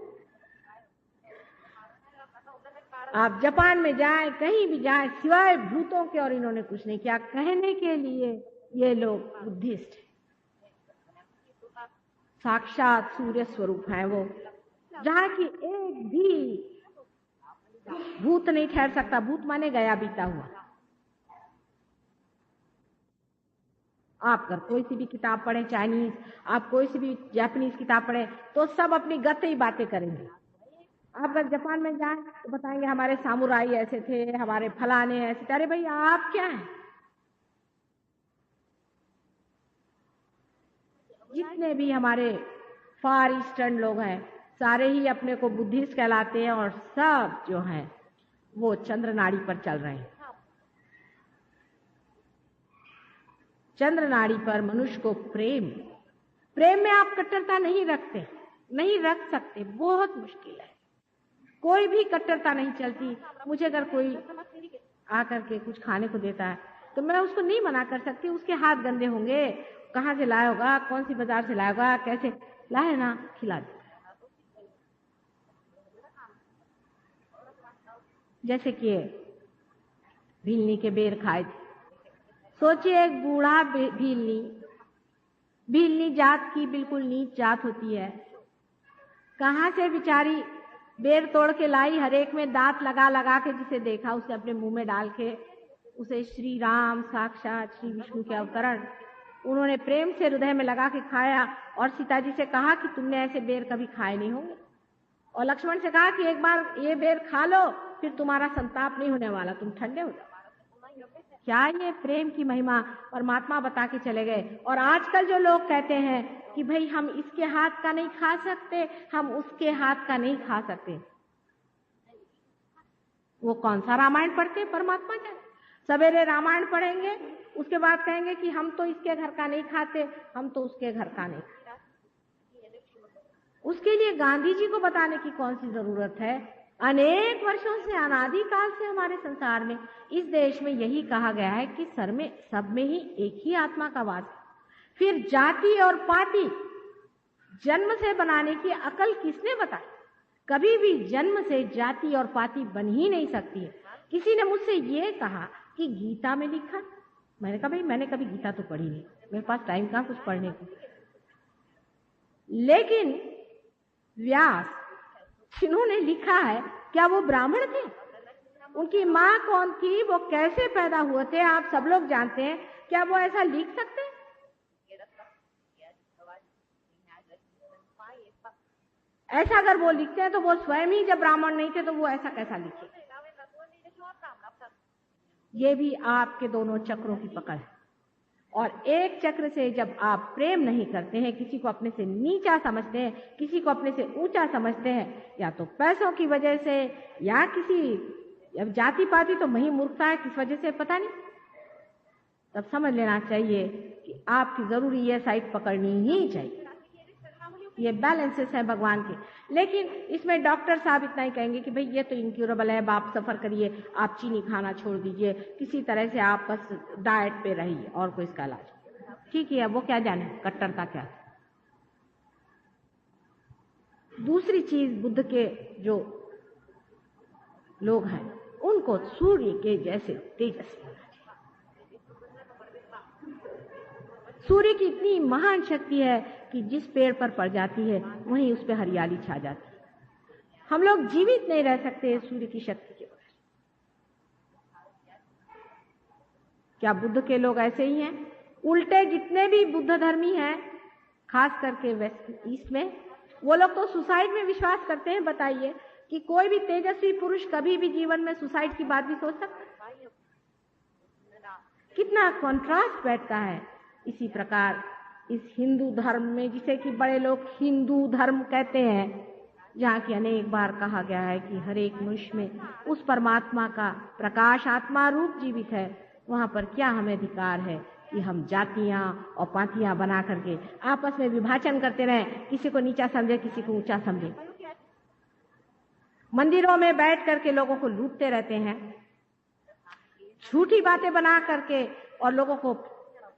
आप जापान में जाएं, कहीं भी जाएं, सिवाय भूतों के और इन्होंने कुछ नहीं किया। कहने के लिए ये लोग बुद्धिस्ट साक्षात सूर्य स्वरूप हैं वो, जहां की एक भी भूत नहीं ठहर सकता। भूत माने गया बीता हुआ। आप अगर कोई सी भी किताब पढ़े चाइनीज, आप कोई सी भी जापानीज किताब पढ़े, तो सब अपनी गत ही बातें करेंगे। आप अगर जापान में जाएं तो बताएंगे हमारे सामुराई ऐसे थे, हमारे फलाने ऐसे थे। अरे भाई आप क्या हैं? जितने भी हमारे फार ईस्टर्न लोग हैं सारे ही अपने को बुद्धिस्ट कहलाते हैं और सब जो हैं वो चंद्र नाड़ी पर चल रहे हैं। चंद्र नाड़ी पर मनुष्य को प्रेम में आप कट्टरता नहीं रखते, नहीं रख सकते, बहुत मुश्किल है। कोई भी कट्टरता नहीं चलती। मुझे अगर कोई आकर के कुछ खाने को देता है तो मैं उसको नहीं मना कर सकती। उसके हाथ गंदे होंगे, कहाँ से लाया होगा, कौन सी बाजार से लाया होगा, कैसे लाए ना, खिला दे। जैसे कि भीलनी के बेर खाए थे। सोचिए एक बूढ़ा भीलनी जात की बिल्कुल नीच जात होती है, कहाँ से बेचारी बेर तोड़ के लाई, हर एक में दांत लगा लगा के जिसे देखा उसे अपने मुंह में डाल के, उसे श्री राम साक्षात श्री विष्णु के अवतरण उन्होंने प्रेम से हृदय में लगा के खाया और सीता जी से कहा कि तुमने ऐसे बेर कभी खाए नहीं होंगे, और लक्ष्मण से कहा कि एक बार ये बेर खा लो फिर तुम्हारा संताप नहीं होने वाला, तुम ठंडे हो जाओ। क्या ये प्रेम की महिमा परमात्मा बता के चले गए। और आजकल जो लोग कहते हैं कि भाई हम इसके हाथ का नहीं खा सकते, हम उसके हाथ का नहीं खा सकते। वो कौन सा रामायण पढ़ते हैं परमात्मा जाने। सवेरे रामायण पढ़ेंगे, उसके बाद कहेंगे कि हम तो इसके घर का नहीं खाते, हम तो उसके घर का नहीं खाते। उसके लिए गांधी जी को बताने की कौन सी जरूरत है। अनेक वर्षों से, अनादिकाल से हमारे संसार में, इस देश में यही कहा गया है कि सब में ही एक ही आत्मा का वास है। फिर जाति और पाति जन्म से बनाने की अकल किसने बताई? कभी भी जन्म से जाति और पाति बन ही नहीं सकती है। किसी ने मुझसे ये कहा कि गीता में लिखा, मैंने कहा भाई मैंने कभी गीता तो पढ़ी नहीं, मेरे पास टाइम कहाँ कुछ पढ़ने को। लेकिन व्यास जिन्होंने लिखा है, क्या वो ब्राह्मण थे? उनकी माँ कौन थी? वो कैसे पैदा हुए थे? आप सब लोग जानते हैं। क्या वो ऐसा लिख सकते हैं? ऐसा अगर वो लिखते हैं तो वो स्वयं ही जब ब्राह्मण नहीं थे तो वो ऐसा कैसा लिखे? ये भी आपके दोनों चक्रों की पकड़ है। और एक चक्र से जब आप प्रेम नहीं करते हैं, किसी को अपने से नीचा समझते हैं, किसी को अपने से ऊंचा समझते हैं, या तो पैसों की वजह से या किसी जाति पाति, तो वही मूर्खता है, किस वजह से पता नहीं, तब समझ लेना चाहिए कि आपकी जरूरी ये साइड पकड़नी ही चाहिए। ये बैलेंसेस है भगवान के। लेकिन इसमें डॉक्टर साहब इतना ही कहेंगे कि भाई ये तो इनक्यूरेबल है, आप सफर करिए, आप चीनी खाना छोड़ दीजिए, किसी तरह से आप बस डाइट पे रहिए और कोई इसका इलाज। ठीक है, वो क्या जाने कट्टरता क्या। दूसरी चीज, बुद्ध के जो लोग हैं उनको सूर्य के जैसे तेजस्वी। सूर्य की इतनी महान शक्ति है कि जिस पेड़ पर पड़ जाती है वहीं उस पर हरियाली छा जाती है। हम लोग जीवित नहीं रह सकते सूर्य की शक्ति के बगैर। क्या बुद्ध के लोग ऐसे ही हैं? उल्टे जितने भी बुद्ध धर्मी हैं, खास करके वेस्ट ईस्ट में, वो लोग तो सुसाइड में विश्वास करते हैं। बताइए कि कोई भी तेजस्वी पुरुष कभी भी जीवन में सुसाइड की बात भी सोच सकता है? कितना कॉन्ट्रास्ट बैठता है। इसी प्रकार इस हिंदू धर्म में, जिसे कि बड़े लोग हिंदू धर्म कहते हैं, जहाँ की अनेक बार कहा गया है कि हर एक मनुष्य में उस परमात्मा का प्रकाश आत्मा रूप जीवित है, वहां पर क्या हमें अधिकार है कि हम जातियां और पातियां बना करके आपस में विभाजन करते रहें, किसी को नीचा समझे, किसी को ऊंचा समझे। मंदिरों में बैठ करके लोगों को लूटते रहते हैं, झूठी बातें बना करके और लोगों को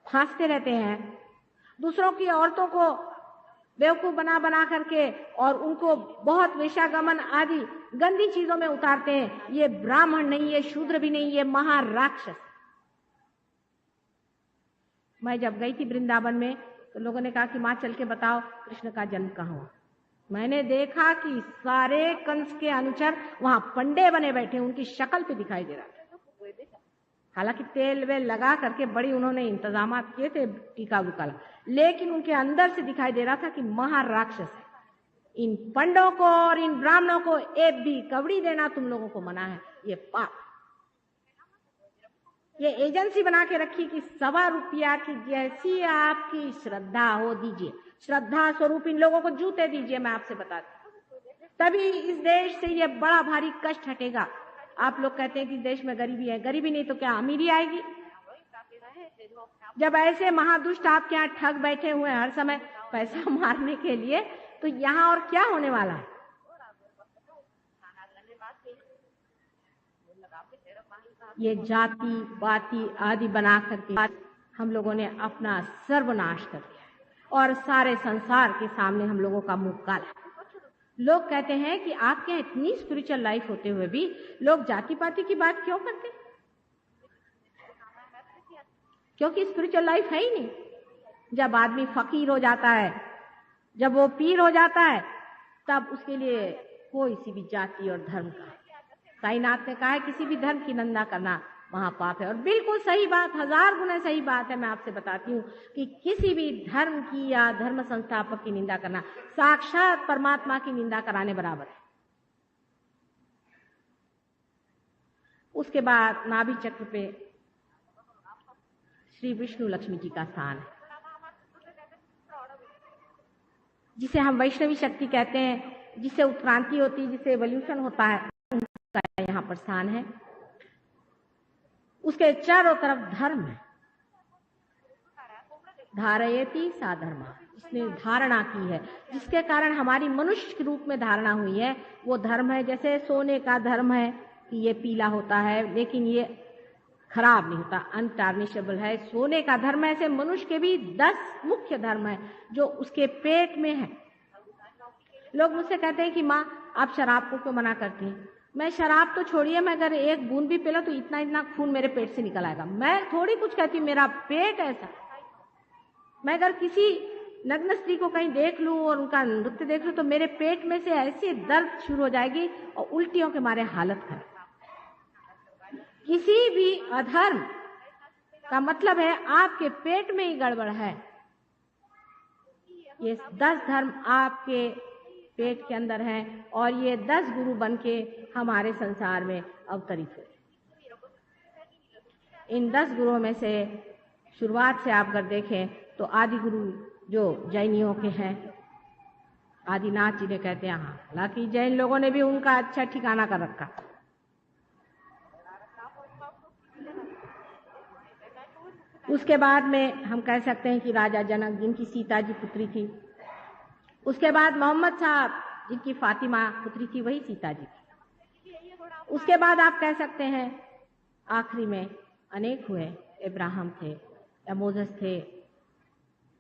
फांसते रहते हैं, दूसरों की औरतों को बेवकूफ बना बना करके और उनको बहुत वेश्यागमन आदि गंदी चीजों में उतारते हैं। ये ब्राह्मण नहीं, ये शूद्र भी नहीं, ये महाराक्षस। मैं जब गई थी वृंदावन में तो लोगों ने कहा कि मां चल के बताओ कृष्ण का जन्म कहाँ हुआ। मैंने देखा कि सारे कंस के अनुचर वहां पंडे बने बैठे, उनकी शक्ल पे दिखाई दे रहा था। हालांकि तेल वेल लगा करके बड़ी उन्होंने इंतजाम किए थे, टीका बुका, लेकिन उनके अंदर से दिखाई दे रहा था कि महाराक्षस है। इन पंडों को और इन ब्राह्मणों को एक भी कवड़ी देना तुम लोगों को मना है, ये पाप। ये एजेंसी बना के रखी कि ₹1.25 की जैसी आपकी श्रद्धा हो दीजिए, श्रद्धा स्वरूप इन लोगों को जूते दीजिए। मैं आपसे बताती हूँ, तभी इस देश से ये बड़ा भारी कष्ट हटेगा। आप लोग कहते हैं कि देश में गरीबी है, गरीबी नहीं तो क्या अमीरी आएगी? जब ऐसे महादुष्ट आपके यहाँ ठग बैठे हुए हैं हर समय पैसा मारने के लिए, तो यहाँ और क्या होने वाला है? ये जाति पाति आदि बना करके हम लोगों ने अपना सर्वनाश कर दिया है और सारे संसार के सामने हम लोगों का मुंह काला। लोग कहते हैं कि आपके यहाँ इतनी स्पिरिचुअल लाइफ होते हुए भी लोग जाति पाति की बात क्यों करते? क्योंकि स्पिरिचुअल लाइफ है ही नहीं। जब आदमी फकीर हो जाता है, जब वो पीर हो जाता है, तब उसके लिए कोई सी भी जाति और धर्म का, साईनाथ ने कहा है किसी भी धर्म की निंदा करना महापाप है। और बिल्कुल सही बात, 1000 गुना सही बात है। मैं आपसे बताती हूँ कि किसी भी धर्म की या धर्म संस्थापक की निंदा करना साक्षात परमात्मा की निंदा कराने बराबर है। उसके बाद नाभि चक्र पे श्री विष्णु लक्ष्मी जी का स्थान है। जिसे हम वैष्णवी शक्ति कहते हैं, जिससे उत्क्रांति होती है, जिससे एवोल्यूशन होता है, उनका यहाँ पर स्थान है। उसके चारों तरफ धर्म है। धारयति सा धर्मा, जिसने धारणा की है, जिसके कारण हमारी मनुष्य के रूप में धारणा हुई है, वो धर्म है। जैसे सोने का धर्म है कि ये पीला होता है लेकिन ये खराब नहीं होता, अनटार्निशेबल है, सोने का धर्म है। ऐसे मनुष्य के भी 10 मुख्य धर्म है जो उसके पेट में है। लोग मुझसे कहते हैं कि माँ आप शराब को क्यों मना करती हैं? मैं शराब तो छोड़िए, मैं अगर एक बूंद भी पीला तो इतना इतना खून मेरे पेट से निकल आएगा। मैं थोड़ी कुछ कहती, मेरा पेट ऐसा। मैं अगर किसी नग्न स्त्री को कहीं देख लूं और उनका नृत्य देख लूं तो मेरे पेट में से ऐसी दर्द शुरू हो जाएगी और उल्टियों के मारे हालत खराब। किसी भी अधर्म का मतलब है आपके पेट में ही गड़बड़ है। ये 10 धर्म आपके पेट के अंदर हैं और ये 10 गुरु बन के हमारे संसार में अवतरित हुए। इन 10 गुरुओं में से शुरुआत से आप अगर देखें तो आदि गुरु जो जैनियों के हैं, आदिनाथ जी ने कहते हैं, हालांकि जैन लोगों ने भी उनका अच्छा ठिकाना कर रखा। उसके बाद में हम कह सकते हैं कि राजा जनक जिनकी सीता जी पुत्री थी, उसके बाद मोहम्मद साहब जिनकी फातिमा पुत्री थी, वही सीता जी थी। उसके बाद आप कह सकते हैं आखिरी में अनेक हुए, इब्राहिम थे या मोसेस थे,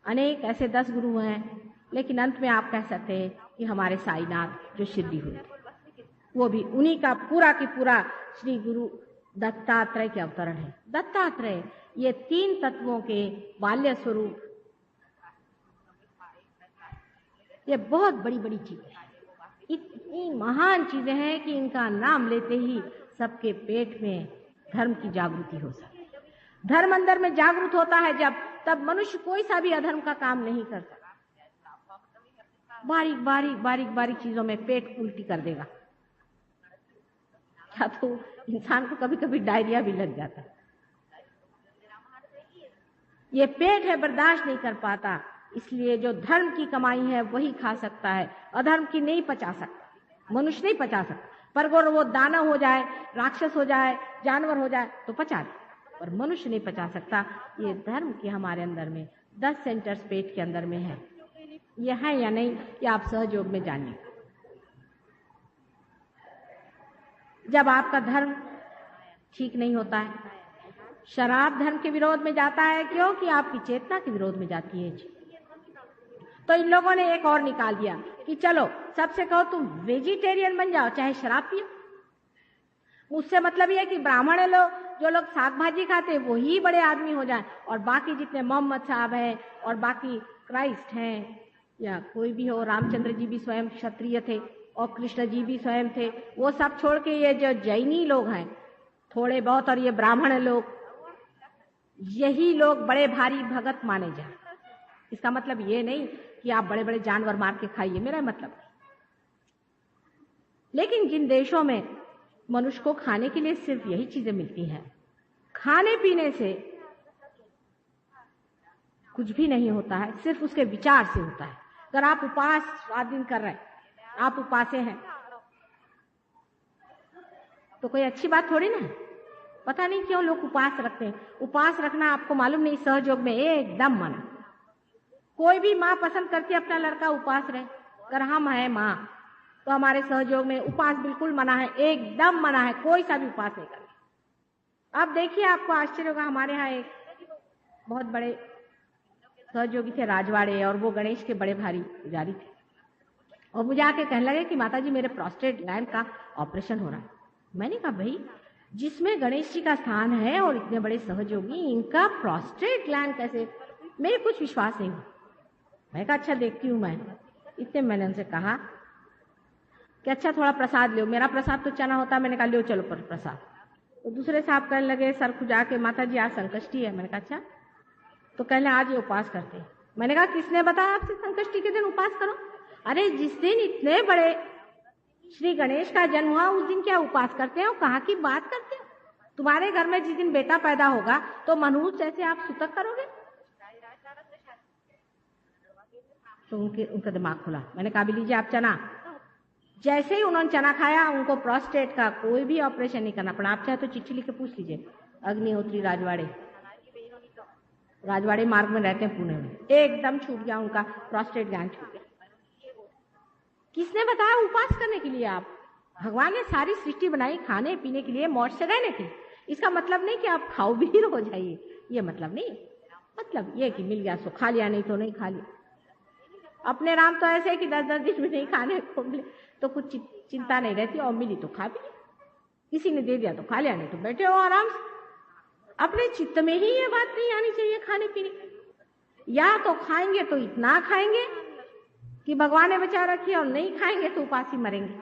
अनेक ऐसे 10 गुरु हैं। लेकिन अंत में आप कह सकते हैं कि हमारे साईनाथ जो शिरडी हुए वो भी उन्हीं का पूरा की पूरा श्री गुरु दत्तात्रेय के अवतरण है। दत्तात्रेय ये 3 तत्वों के बाल्य स्वरूप, ये बहुत बड़ी बड़ी चीजें हैं, इतनी महान चीजें हैं कि इनका नाम लेते ही सबके पेट में धर्म की जागृति हो सकती है। धर्म अंदर में जागृत होता है जब, तब मनुष्य कोई सा भी अधर्म का काम नहीं कर सकता। बारीक बारीक बारीक बारीक चीजों में पेट उल्टी कर देगा, या तो इंसान को कभी कभी डायरिया भी लग जाता है। ये पेट है, बर्दाश्त नहीं कर पाता, इसलिए जो धर्म की कमाई है वही खा सकता है, अधर्म की नहीं पचा सकता। मनुष्य नहीं पचा सकता, पर अगर वो दानव हो जाए, राक्षस हो जाए, जानवर हो जाए तो पचा दे, पर मनुष्य नहीं पचा सकता। ये धर्म के हमारे अंदर में 10 सेंटर्स पेट के अंदर में है। ये है या नहीं, ये आप सहयोग में जानिए। जब आपका धर्म ठीक नहीं होता है, शराब धर्म के विरोध में जाता है, क्योंकि आपकी चेतना के विरोध में जाती है। तो इन लोगों ने एक और निकाल दिया कि चलो सबसे कहो तुम वेजिटेरियन बन जाओ, चाहे शराब पियो। उससे मतलब यह है कि ब्राह्मण लोग, जो लोग साग भाजी खाते हैं, वही बड़े आदमी हो जाए, और बाकी जितने मोहम्मद साहब हैं और बाकी क्राइस्ट हैं या कोई भी हो, रामचंद्र जी भी स्वयं क्षत्रिय थे और कृष्ण जी भी स्वयं थे, वो सब छोड़ के ये जो जैनी लोग हैं थोड़े बहुत और ये ब्राह्मण लोग, यही लोग बड़े भारी भगत माने जाए। इसका मतलब ये नहीं कि आप बड़े बड़े जानवर मार के खाइए, मेरा मतलब नहीं। लेकिन जिन देशों में मनुष्य को खाने के लिए सिर्फ यही चीजें मिलती हैं, खाने पीने से कुछ भी नहीं होता है, सिर्फ उसके विचार से होता है। अगर आप उपवास 7 दिन कर रहे हैं, आप उपासे हैं, तो कोई अच्छी बात थोड़ी ना है। पता नहीं क्यों लोग उपवास रखते हैं। उपवास रखना आपको मालूम नहीं, सहयोग में एकदम मना। कोई भी माँ पसंद करती है अपना लड़का उपवास रहे। अगर हम हैं माँ तो हमारे सहयोग में उपवास बिल्कुल मना है, एकदम मना है, कोई सा भी उपवास नहीं करना। अब देखिए, आपको आश्चर्य होगा, हमारे यहाँ एक बहुत बड़े सहयोगी थे राजवाड़े, और वो गणेश के बड़े भारी पुजारी थे, और मुझे आके कहने लगे कि माता जी मेरे प्रोस्टेट ग्लैंड का ऑपरेशन हो रहा है। मैंने कहा भाई, जिसमें गणेश जी का स्थान है और इतने बड़े सहयोगी, इनका प्रोस्टेट ग्लैंड कैसे? मेरे कुछ विश्वास नहीं हुआ। मैं कहा अच्छा देखती हूँ मैं। इतने मैंने उनसे कहा कि अच्छा थोड़ा प्रसाद लो। मेरा प्रसाद तो चना होता, मैंने कहा लो चलो पर प्रसाद। तो दूसरे साहब कहने लगे सर खुजा के, माता जी आज संकष्टी है। मैंने कहा अच्छा, तो कहने आज ये उपवास करते हैं। मैंने कहा किसने बताया आपसे संकष्टी के दिन उपवास करो? अरे जिस दिन इतने बड़े श्री गणेश का जन्म हुआ उस दिन क्या उपवास करते हो? कहाँ की बात करते हो? तुम्हारे घर में जिस दिन बेटा पैदा होगा तो मनुष्य जैसे आप सुतक करोगे? तो उनका दिमाग खुला। मैंने कहा, लीजिए आप चना। जैसे ही उन्होंने चना खाया, उनको प्रोस्टेट का कोई भी ऑपरेशन नहीं करना पड़ा। आप चाहे तो चिट्ठी लिख के पूछ लीजिए, अग्निहोत्री राजवाड़े मार्ग में रहते हैं पुणे में, एकदम छूट गया उनका प्रोस्टेट ग्लैंड छूट गया। किसने बताया उपास करने के लिए? आप, भगवान ने सारी सृष्टि बनाई खाने पीने के लिए, मौज से रहने के। इसका मतलब नहीं कि आप खाओ भी हो जाइए, ये मतलब नहीं। मतलब ये कि मिल गया सो खा लिया, नहीं तो नहीं खा लिया। अपने राम तो ऐसे है कि 10-10 दिन में नहीं खाने को मिले तो कुछ चिंता नहीं रहती, और मिली तो खा भी ली। किसी ने दे दिया तो खा लिया, नहीं तो बैठे हो आराम से। अपने चित्त में ही ये बात नहीं आनी चाहिए खाने पीने की। या तो खाएंगे तो इतना खाएंगे कि भगवान ने बचा रखी है, और नहीं खाएंगे तो उपास ही मरेंगे।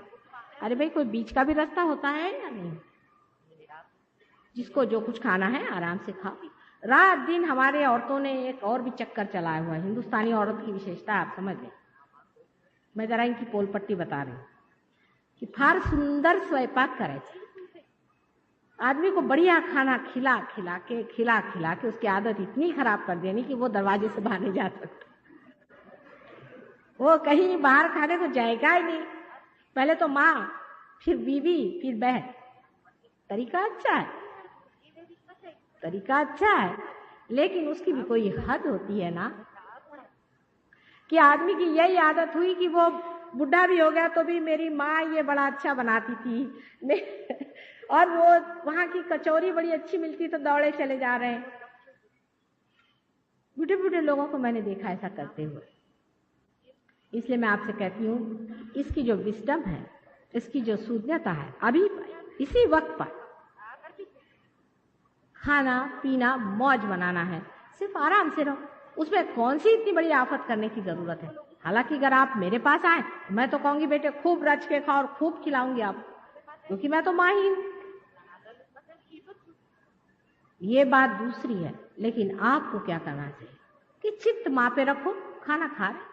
अरे भाई, कोई बीच का भी रास्ता होता है या नहीं? जिसको जो कुछ खाना है आराम से खाओ। रात दिन हमारे औरतों ने एक और भी चक्कर चलाया हुआ है। हिंदुस्तानी औरत की विशेषता आप समझ लें। मैं जरा इनकी पोल पट्टी बता रही हूँ कि फार सुंदर स्वयंपाक करे, आदमी को बढ़िया खाना खिला खिला के उसकी आदत इतनी खराब कर देनी कि वो दरवाजे से बाहर नहीं जा सकता। वो कहीं बाहर खाने को जाएगा ही नहीं। पहले तो माँ, फिर बीवी, फिर बहन। तरीका अच्छा है, लेकिन उसकी भी कोई हद होती है ना। कि आदमी की यही आदत हुई कि वो बुढ़ा भी हो गया तो भी मेरी माँ ये बड़ा अच्छा बनाती थी और वो वहां की कचौरी बड़ी अच्छी मिलती तो दौड़े चले जा रहे हैं। बूढ़े बूढ़े लोगों को मैंने देखा ऐसा करते हुए। इसलिए मैं आपसे कहती हूँ, इसकी जो विस्डम है, इसकी जो शून्यता है, अभी इसी वक्त पर खाना पीना मौज बनाना है, सिर्फ आराम से रहो। उसमें कौन सी इतनी बड़ी आफत करने की जरूरत है? हालांकि अगर आप मेरे पास आए, मैं तो कहूंगी बेटे खूब रच के खाओ और खूब खिलाऊंगी आप, क्योंकि मैं तो माँ ही हूं। ये बात दूसरी है, लेकिन आपको क्या करना चाहिए कि चित्त माँ पे रखो। खाना खा रहे,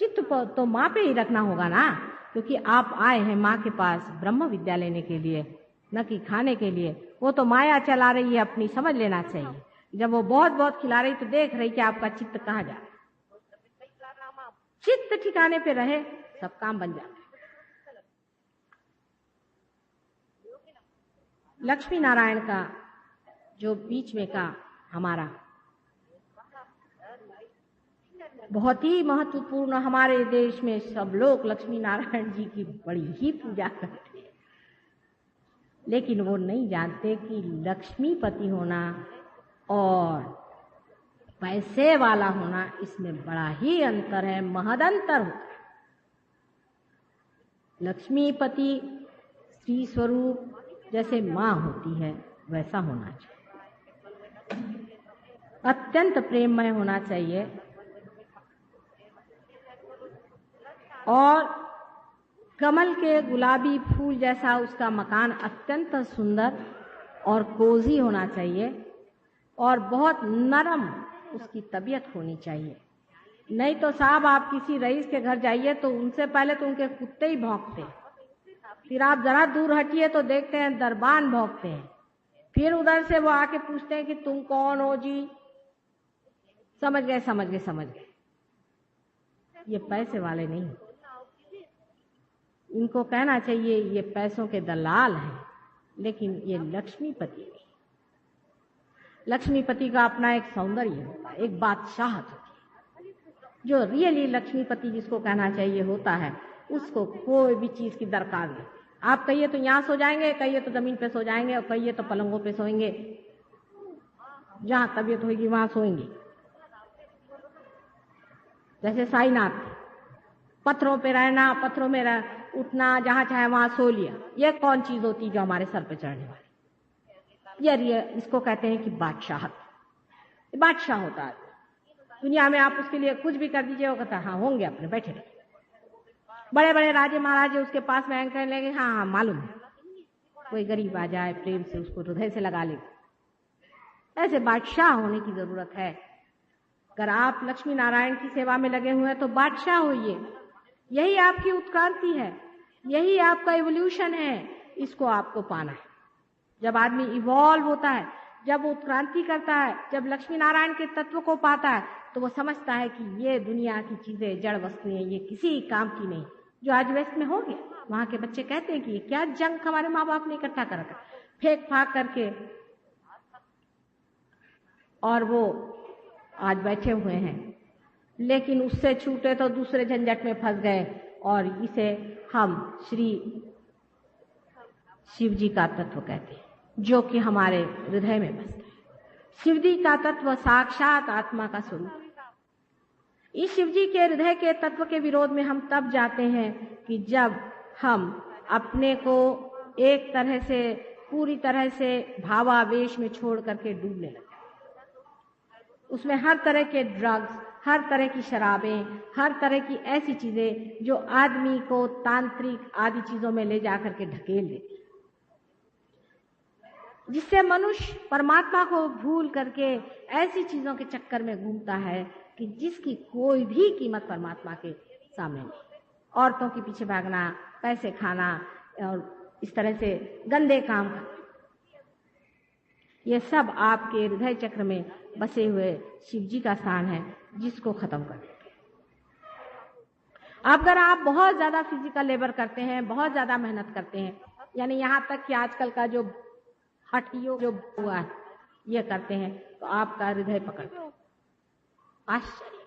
चित्त तो माँ पे ही रखना होगा ना, क्योंकि आप आए हैं माँ के पास ब्रह्म विद्या लेने के लिए, न कि खाने के लिए। वो तो माया चला रही है अपनी, समझ लेना चाहिए। जब वो बहुत बहुत खिला रही तो देख रही कि आपका चित्त कहाँ जा रहा है। चित्त ठिकाने पे रहे, सब काम बन जाते। लक्ष्मी नारायण का जो बीच में का हमारा बहुत ही महत्वपूर्ण, हमारे देश में सब लोग लक्ष्मी नारायण जी की बड़ी ही पूजा करते हैं, लेकिन वो नहीं जानते कि लक्ष्मीपति होना और पैसे वाला होना, इसमें बड़ा ही अंतर है, महद अंतर होता है। लक्ष्मीपति श्री स्वरूप जैसे माँ होती है वैसा होना चाहिए, अत्यंत प्रेममय होना चाहिए। और कमल के गुलाबी फूल जैसा उसका मकान अत्यंत सुंदर और कोजी होना चाहिए, और बहुत नरम उसकी तबीयत होनी चाहिए। नहीं तो साहब, आप किसी रईस के घर जाइए तो उनसे पहले तो उनके कुत्ते ही भौंकते हैं, फिर आप जरा दूर हटिए तो देखते हैं दरबान भौंकते हैं, फिर उधर से वो आके पूछते हैं कि तुम कौन हो जी। समझ गए। ये पैसे वाले नहीं, इनको कहना चाहिए ये पैसों के दलाल हैं, लेकिन ये लक्ष्मीपति नहीं। लक्ष्मीपति का अपना एक सौंदर्य होता है, एक बादशाहत होती है। जो रियली लक्ष्मीपति जिसको कहना चाहिए होता है, उसको कोई भी चीज की दरकार नहीं। आप कहिए तो यहाँ सो जाएंगे, कहिए तो जमीन पे सो जाएंगे, और कहिए तो पलंगों पे सोएंगे, जहां तबीयत होगी वहां सोएंगे। जैसे साईनाथ, पत्थरों पे रहना, पत्थरों में उठना, जहां चाहे वहां सो लिया। ये कौन चीज होती जो हमारे सर पे चढ़ने वाली? ये इसको कहते हैं कि बादशाहत। बादशाह होता है दुनिया में, आप उसके लिए कुछ भी कर दीजिए वो कहता हाँ होंगे, अपने बैठे रहे। बड़े बड़े राजे महाराजे उसके पास में कहने लगे हाँ मालूम है। कोई गरीब आ जाए प्रेम से उसको हृदय से लगा लेगा। ऐसे बादशाह होने की जरूरत है। अगर आप लक्ष्मी नारायण की सेवा में लगे हुए हैं तो बादशाह होइए। यही आपकी उत्क्रांति है, यही आपका इवोल्यूशन है, इसको आपको पाना है। जब आदमी इवॉल्व होता है, जब उत्क्रांति करता है, जब लक्ष्मी नारायण के तत्व को पाता है, तो वो समझता है कि ये दुनिया की चीजें जड़ वस्तुएं, ये किसी काम की नहीं। जो आज वेस्ट में हो गया, वहां के बच्चे कहते हैं कि ये क्या जंक हमारे माँ बाप ने इकट्ठा कर रखा, फेंक फाक करके, और वो आज बैठे हुए हैं। लेकिन उससे छूटे तो दूसरे झंझट में फंस गए, और इसे हम श्री शिव जी का तत्व कहते हैं, जो कि हमारे हृदय में बसता है। शिव जी का तत्व साक्षात आत्मा का स्वरूप है। इस शिव जी के हृदय के तत्व के विरोध में हम तब जाते हैं कि जब हम अपने को एक तरह से, पूरी तरह से भावावेश में छोड़ करके डूबने लगते हैं। उसमें हर तरह के ड्रग्स, हर तरह की शराबें, हर तरह की ऐसी चीजें जो आदमी को तांत्रिक आदि चीजों में ले जाकर के ढकेल देती, जिससे मनुष्य परमात्मा को भूल करके ऐसी चीजों के चक्कर में घूमता है कि जिसकी कोई भी कीमत परमात्मा के सामने नहीं। औरतों के पीछे भागना, पैसे खाना और इस तरह से गंदे काम करना, ये सब आपके हृदय चक्र में बसे हुए शिव जी का स्थान है, जिसको खत्म कर देते हैं। अगर आप बहुत ज्यादा फिजिकल लेबर करते हैं, बहुत ज्यादा मेहनत करते हैं, यानी यहां तक कि आजकल का जो हठ योग जो हुआ है ये करते हैं, तो आपका हृदय पकड़ते हैं। आश्चर्य।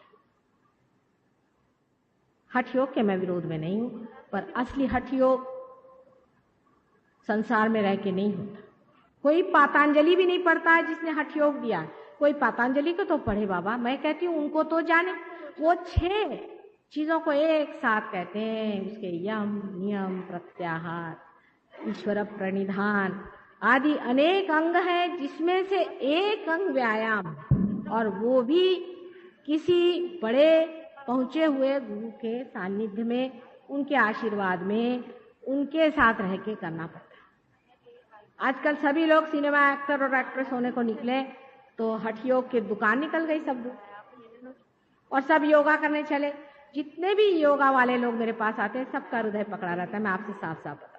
हठ योग के मैं विरोध में नहीं हूं, पर असली हठ योग संसार में रह के नहीं होता। कोई पातंजलि भी नहीं पढ़ता है जिसने हठ योग दिया। कोई पातंजलि को तो पढ़े बाबा, मैं कहती हूँ उनको तो जाने। वो 6 चीजों को एक साथ कहते हैं, उसके यम, नियम, प्रत्याहार, ईश्वर प्रणिधान आदि अनेक अंग हैं, जिसमें से एक अंग व्यायाम, और वो भी किसी बड़े पहुंचे हुए गुरु के सानिध्य में, उनके आशीर्वाद में, उनके साथ रह के करना पड़ता है। आजकल सभी लोग सिनेमा एक्टर और एक्ट्रेस होने को निकले, तो हठ योग की दुकान निकल गई सब, और सब योगा करने चले। जितने भी योगा वाले लोग मेरे पास आते हैं, सबका हृदय पकड़ा रहता है। मैं आपसे साफ साफ बता,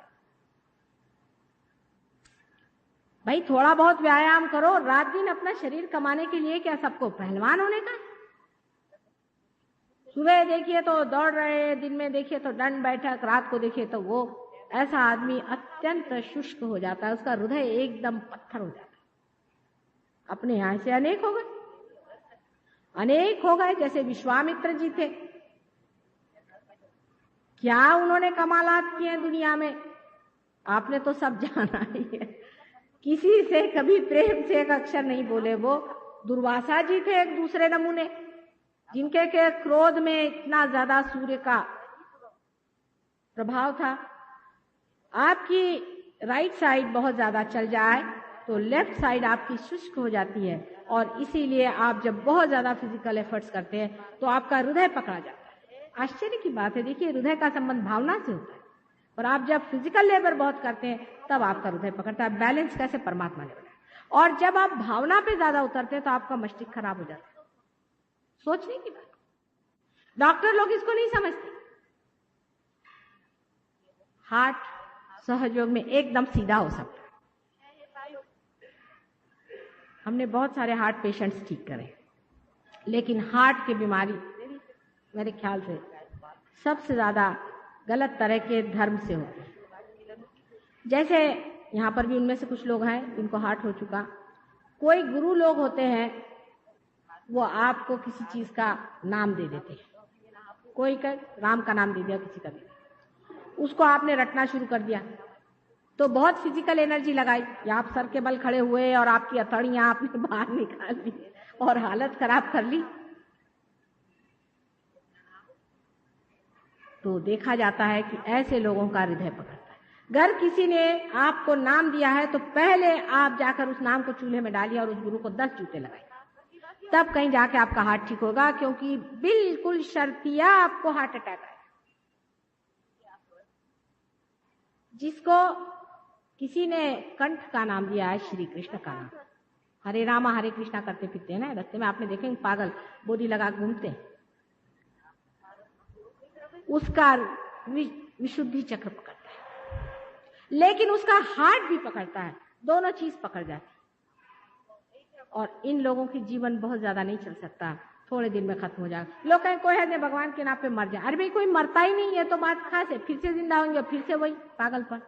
भाई थोड़ा बहुत व्यायाम करो। रात दिन अपना शरीर कमाने के लिए क्या सबको पहलवान होने का? सुबह देखिए तो दौड़ रहे, दिन में देखिए तो दंड बैठक, रात को देखिए तो वो। ऐसा आदमी अत्यंत शुष्क हो जाता है, उसका हृदय एकदम पत्थर हो जाता है। अपने यहां से अनेक हो गए, अनेक हो गए। जैसे विश्वामित्र जी थे, क्या उन्होंने कमालात किए दुनिया में, आपने तो सब जाना ही है। किसी से कभी प्रेम से एक अक्षर नहीं बोले वो। दुर्वासा जी थे एक दूसरे नमूने, जिनके के क्रोध में इतना ज्यादा सूर्य का प्रभाव था। आपकी राइट साइड बहुत ज्यादा चल जाए तो लेफ्ट साइड आपकी शुष्क हो जाती है, और इसीलिए आप जब बहुत ज्यादा फिजिकल एफर्ट्स करते हैं तो आपका हृदय पकड़ा जाता है। आश्चर्य की बात है, देखिए हृदय का संबंध भावना से होता है, और आप जब फिजिकल लेबर बहुत करते हैं तब आपका हृदय पकड़ता है। बैलेंस कैसे परमात्मा ने बनाया। और जब आप भावना पे ज्यादा उतरते हैं तो आपका मस्तिष्क खराब हो जाता है। सोचने की बात, डॉक्टर लोग इसको नहीं समझते। हार्ट सहयोग में एकदम सीधा हो सकता है। हमने बहुत सारे हार्ट पेशेंट्स ठीक करे, लेकिन हार्ट की बीमारी मेरे ख्याल से सबसे ज्यादा गलत तरह के धर्म से होती है। जैसे यहाँ पर भी उनमें से कुछ लोग हैं जिनको हार्ट हो चुका। कोई गुरु लोग होते हैं, वो आपको किसी चीज का नाम दे देते हैं। कोई का राम का नाम दे दिया, किसी का दे दिया, उसको आपने रटना शुरू कर दिया तो बहुत फिजिकल एनर्जी लगाई, या आप सर के बल खड़े हुए और आपकी हथौड़ियां आपने बाहर निकाल ली और हालत खराब कर ली, तो देखा जाता है कि ऐसे लोगों का हृदय पकड़ता है। अगर किसी ने आपको नाम दिया है तो पहले आप जाकर उस नाम को चूल्हे में डालिए और उस गुरु को 10 जूते लगाइए, तब कहीं जाके आपका हार्ट ठीक होगा। क्योंकि बिल्कुल शर्तिया आपको हार्ट अटैक आए। जिसको किसी ने कंठ का नाम दिया है, श्री कृष्ण का नाम, हरे रामा हरे कृष्णा करते फिरते हैं ना रास्ते में, आपने देखेंगे पागल बोली लगा घूमते हैं, उसका विशुद्धि चक्र पकड़ता है, लेकिन उसका हार्ट भी पकड़ता है। दोनों चीज पकड़ जाती है, और इन लोगों की जीवन बहुत ज्यादा नहीं चल सकता। थोड़े दिन में खत्म हो जाएगा। लोग कहें कोई है नहीं, भगवान के नाम पे मर जाए। अरे भाई कोई मरता ही नहीं है तो बात खास है, फिर से जिंदा होंगे, फिर से वही पागलपन।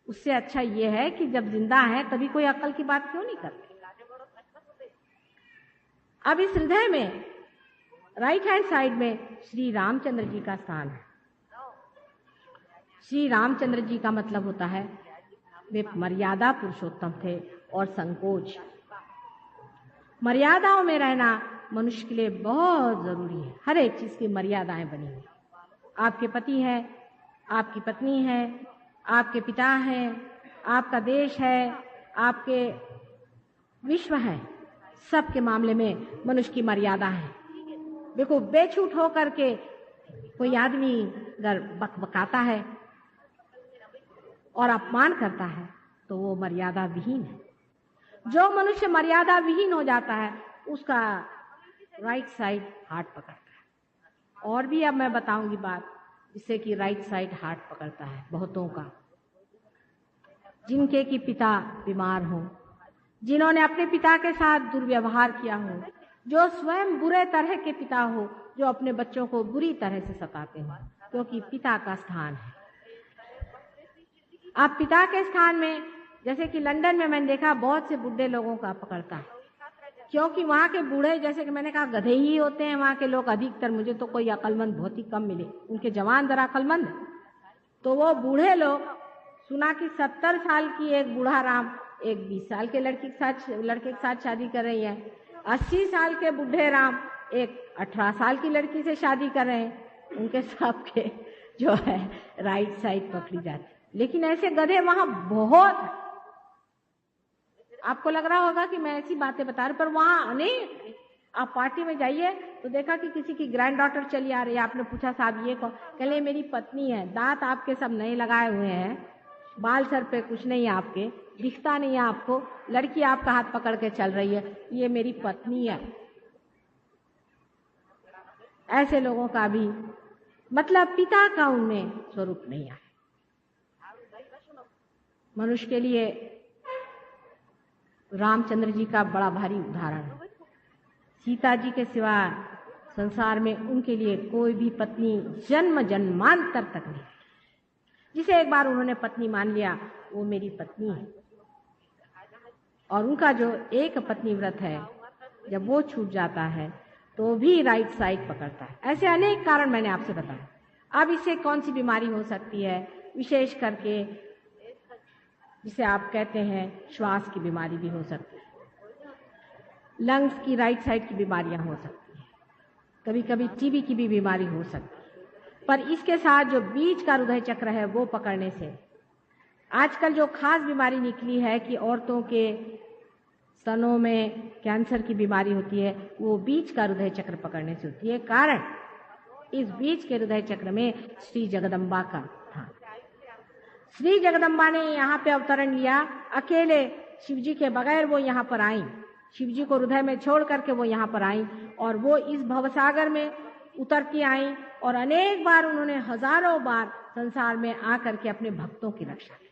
उससे अच्छा ये है कि जब जिंदा है तभी कोई अक्ल की बात क्यों नहीं करते। अब इस हृदय में राइट हैंड साइड में श्री रामचंद्र जी का स्थान है। श्री रामचंद्र जी का मतलब होता है वे मर्यादा पुरुषोत्तम थे और संकोच। मर्यादाओं में रहना मनुष्य के लिए बहुत जरूरी है। हर एक चीज की मर्यादाएं बनी हुई। आपके पति है, आपकी पत्नी है, आपके पिता है, आपका देश है, आपके विश्व है, सबके मामले में मनुष्य की मर्यादा है। देखो, बेछूट हो करके कोई आदमी अगर बकबकाता है और अपमान करता है तो वो मर्यादा विहीन है। जो मनुष्य मर्यादा विहीन हो जाता है उसका राइट साइड हार्ट पकड़ता है। और भी अब मैं बताऊंगी बात जिससे कि राइट साइड हार्ट पकड़ता है बहुतों का। जिनके कि पिता बीमार हो, जिन्होंने अपने पिता के साथ दुर्व्यवहार किया हो, जो स्वयं बुरे तरह के पिता हो, जो अपने बच्चों को बुरी तरह से सताते हो, क्योंकि पिता का स्थान है। आप पिता के स्थान में, जैसे कि लंदन में मैंने देखा बहुत से बुढ़े लोगों का पकड़ता है, क्योंकि वहां के बूढ़े, जैसे कि मैंने कहा, गधे ही होते हैं वहां के लोग अधिकतर। मुझे तो कोई अकलमंद बहुत ही कम मिले, उनके जवान जरा अकलमंद। तो वो बूढ़े लोग, सुना कि 70 साल की एक बूढ़ा राम एक 20 साल के लड़के के साथ शादी कर रही है, 80 साल के बूढ़े राम एक 18 साल की लड़की से शादी कर रहे हैं। उनके सबके जो है राइट साइड पकड़ी जाती। लेकिन ऐसे गधे वहां बहुत, आपको लग रहा होगा कि मैं ऐसी बातें बता रही, पर वहां अनेक। आप पार्टी में जाइए तो देखा कि किसी की ग्रैंड डॉटर चली आ रही है, आपने पूछा साहब ये कौन, कहले मेरी पत्नी है, दांत आपके सब नए लगाए हुए हैं, बाल सर पे कुछ नहीं है आपके, दिखता नहीं है आपको, लड़की आपका हाथ पकड़ के चल रही है, ये मेरी पत्नी है। ऐसे लोगों का भी मतलब पिता का उनमें स्वरूप नहीं है। मनुष्य के लिए रामचंद्र जी का बड़ा भारी उदाहरण है। सीता जी के सिवा संसार में उनके लिए कोई भी पत्नी जन्म जन्मांतर तक नहीं। जिसे एक बार उन्होंने पत्नी मान लिया वो मेरी पत्नी है। और उनका जो एक पत्नी व्रत है, जब वो छूट जाता है तो भी राइट साइड पकड़ता है। ऐसे अनेक कारण मैंने आपसे बताया। अब इससे कौन सी बीमारी हो सकती है, विशेष करके जिसे आप कहते हैं श्वास की बीमारी भी हो सकती है, लंग्स की राइट साइड की बीमारियां हो सकती है, कभी कभी टीबी की भी बीमारी हो सकती है। पर इसके साथ जो बीच का हृदय चक्र है वो पकड़ने से, आजकल जो खास बीमारी निकली है कि औरतों के स्तनों में कैंसर की बीमारी होती है, वो बीच का हृदय चक्र पकड़ने से होती है। कारण इस बीच के हृदय चक्र में श्री जगदम्बा का था। श्री जगदम्बा ने यहाँ पे अवतरण लिया, अकेले शिवजी के बगैर वो यहाँ पर आई। शिवजी को हृदय में छोड़ करके वो यहाँ पर आई और वो इस भवसागर में उतरती आई और अनेक बार उन्होंने, हजारों बार संसार में आकर के अपने भक्तों की रक्षा की।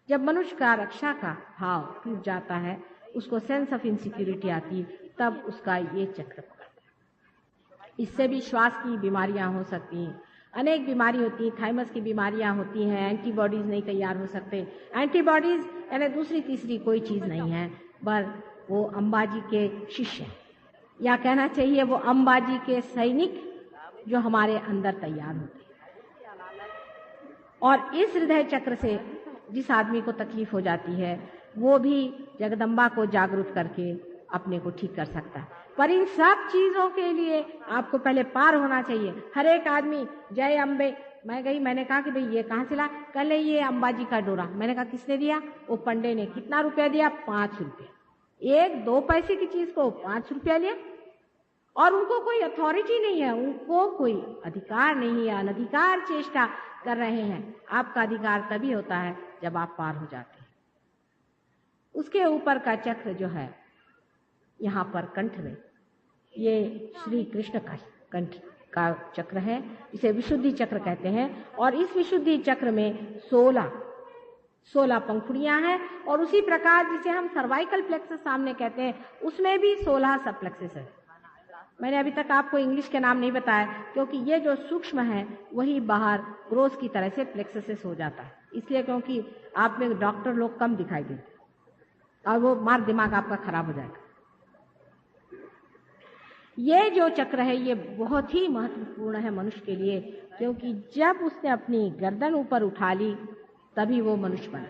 जब मनुष्य का रक्षा का भाव टूट जाता है, उसको सेंस ऑफ इनसिक्योरिटी आती, तब उसका ये चक्र पकड़ता है। इससे भी श्वास की बीमारियां हो सकती हैं, अनेक बीमारी होती है, थाइमस की बीमारियां होती हैं, एंटीबॉडीज नहीं तैयार हो सकते। एंटीबॉडीज यानी दूसरी तीसरी कोई चीज नहीं है, पर वो अंबाजी के शिष्य, या कहना चाहिए वो अंबाजी के सैनिक जो हमारे अंदर तैयार होते हैं। और इस हृदय चक्र से जिस आदमी को तकलीफ हो जाती है वो भी जगदम्बा को जागरूक करके अपने को ठीक कर सकता है। पर इन सब चीजों के लिए आपको पहले पार होना चाहिए। हर एक आदमी जय अम्बे, मैं गई, मैंने कहा कि भाई ये कहाँ से ला, कल ये अंबाजी का डोरा। मैंने कहा किसने दिया? वो पंडे ने। कितना रुपया दिया? 5 रुपये। 1-2 पैसे की चीज को 5 रुपया लिया। और उनको कोई अथॉरिटी नहीं है, उनको कोई अधिकार नहीं है, अनधिकार चेष्टा कर रहे हैं। आपका अधिकार तभी होता है जब आप पार हो जाते हैं। उसके ऊपर का चक्र जो है यहाँ पर कंठ में, ये श्री कृष्ण का कंठ का चक्र है, इसे विशुद्धि चक्र कहते हैं। और इस विशुद्धि चक्र में 16 पंखुड़ियां हैं। और उसी प्रकार जिसे हम सर्वाइकल प्लेक्सस सामने कहते हैं, उसमें भी 16 सब प्लेक्सेस है। मैंने अभी तक आपको इंग्लिश के नाम नहीं बताया, क्योंकि ये जो सूक्ष्म है वही बाहर ग्रोस की तरह से प्लेक्सस हो जाता है, इसलिए क्योंकि आप में डॉक्टर लोग कम दिखाई देते और वो मार दिमाग आपका खराब हो जाएगा। ये जो चक्र है ये बहुत ही महत्वपूर्ण है मनुष्य के लिए, क्योंकि जब उसने अपनी गर्दन ऊपर उठा ली तभी वो मनुष्य बना,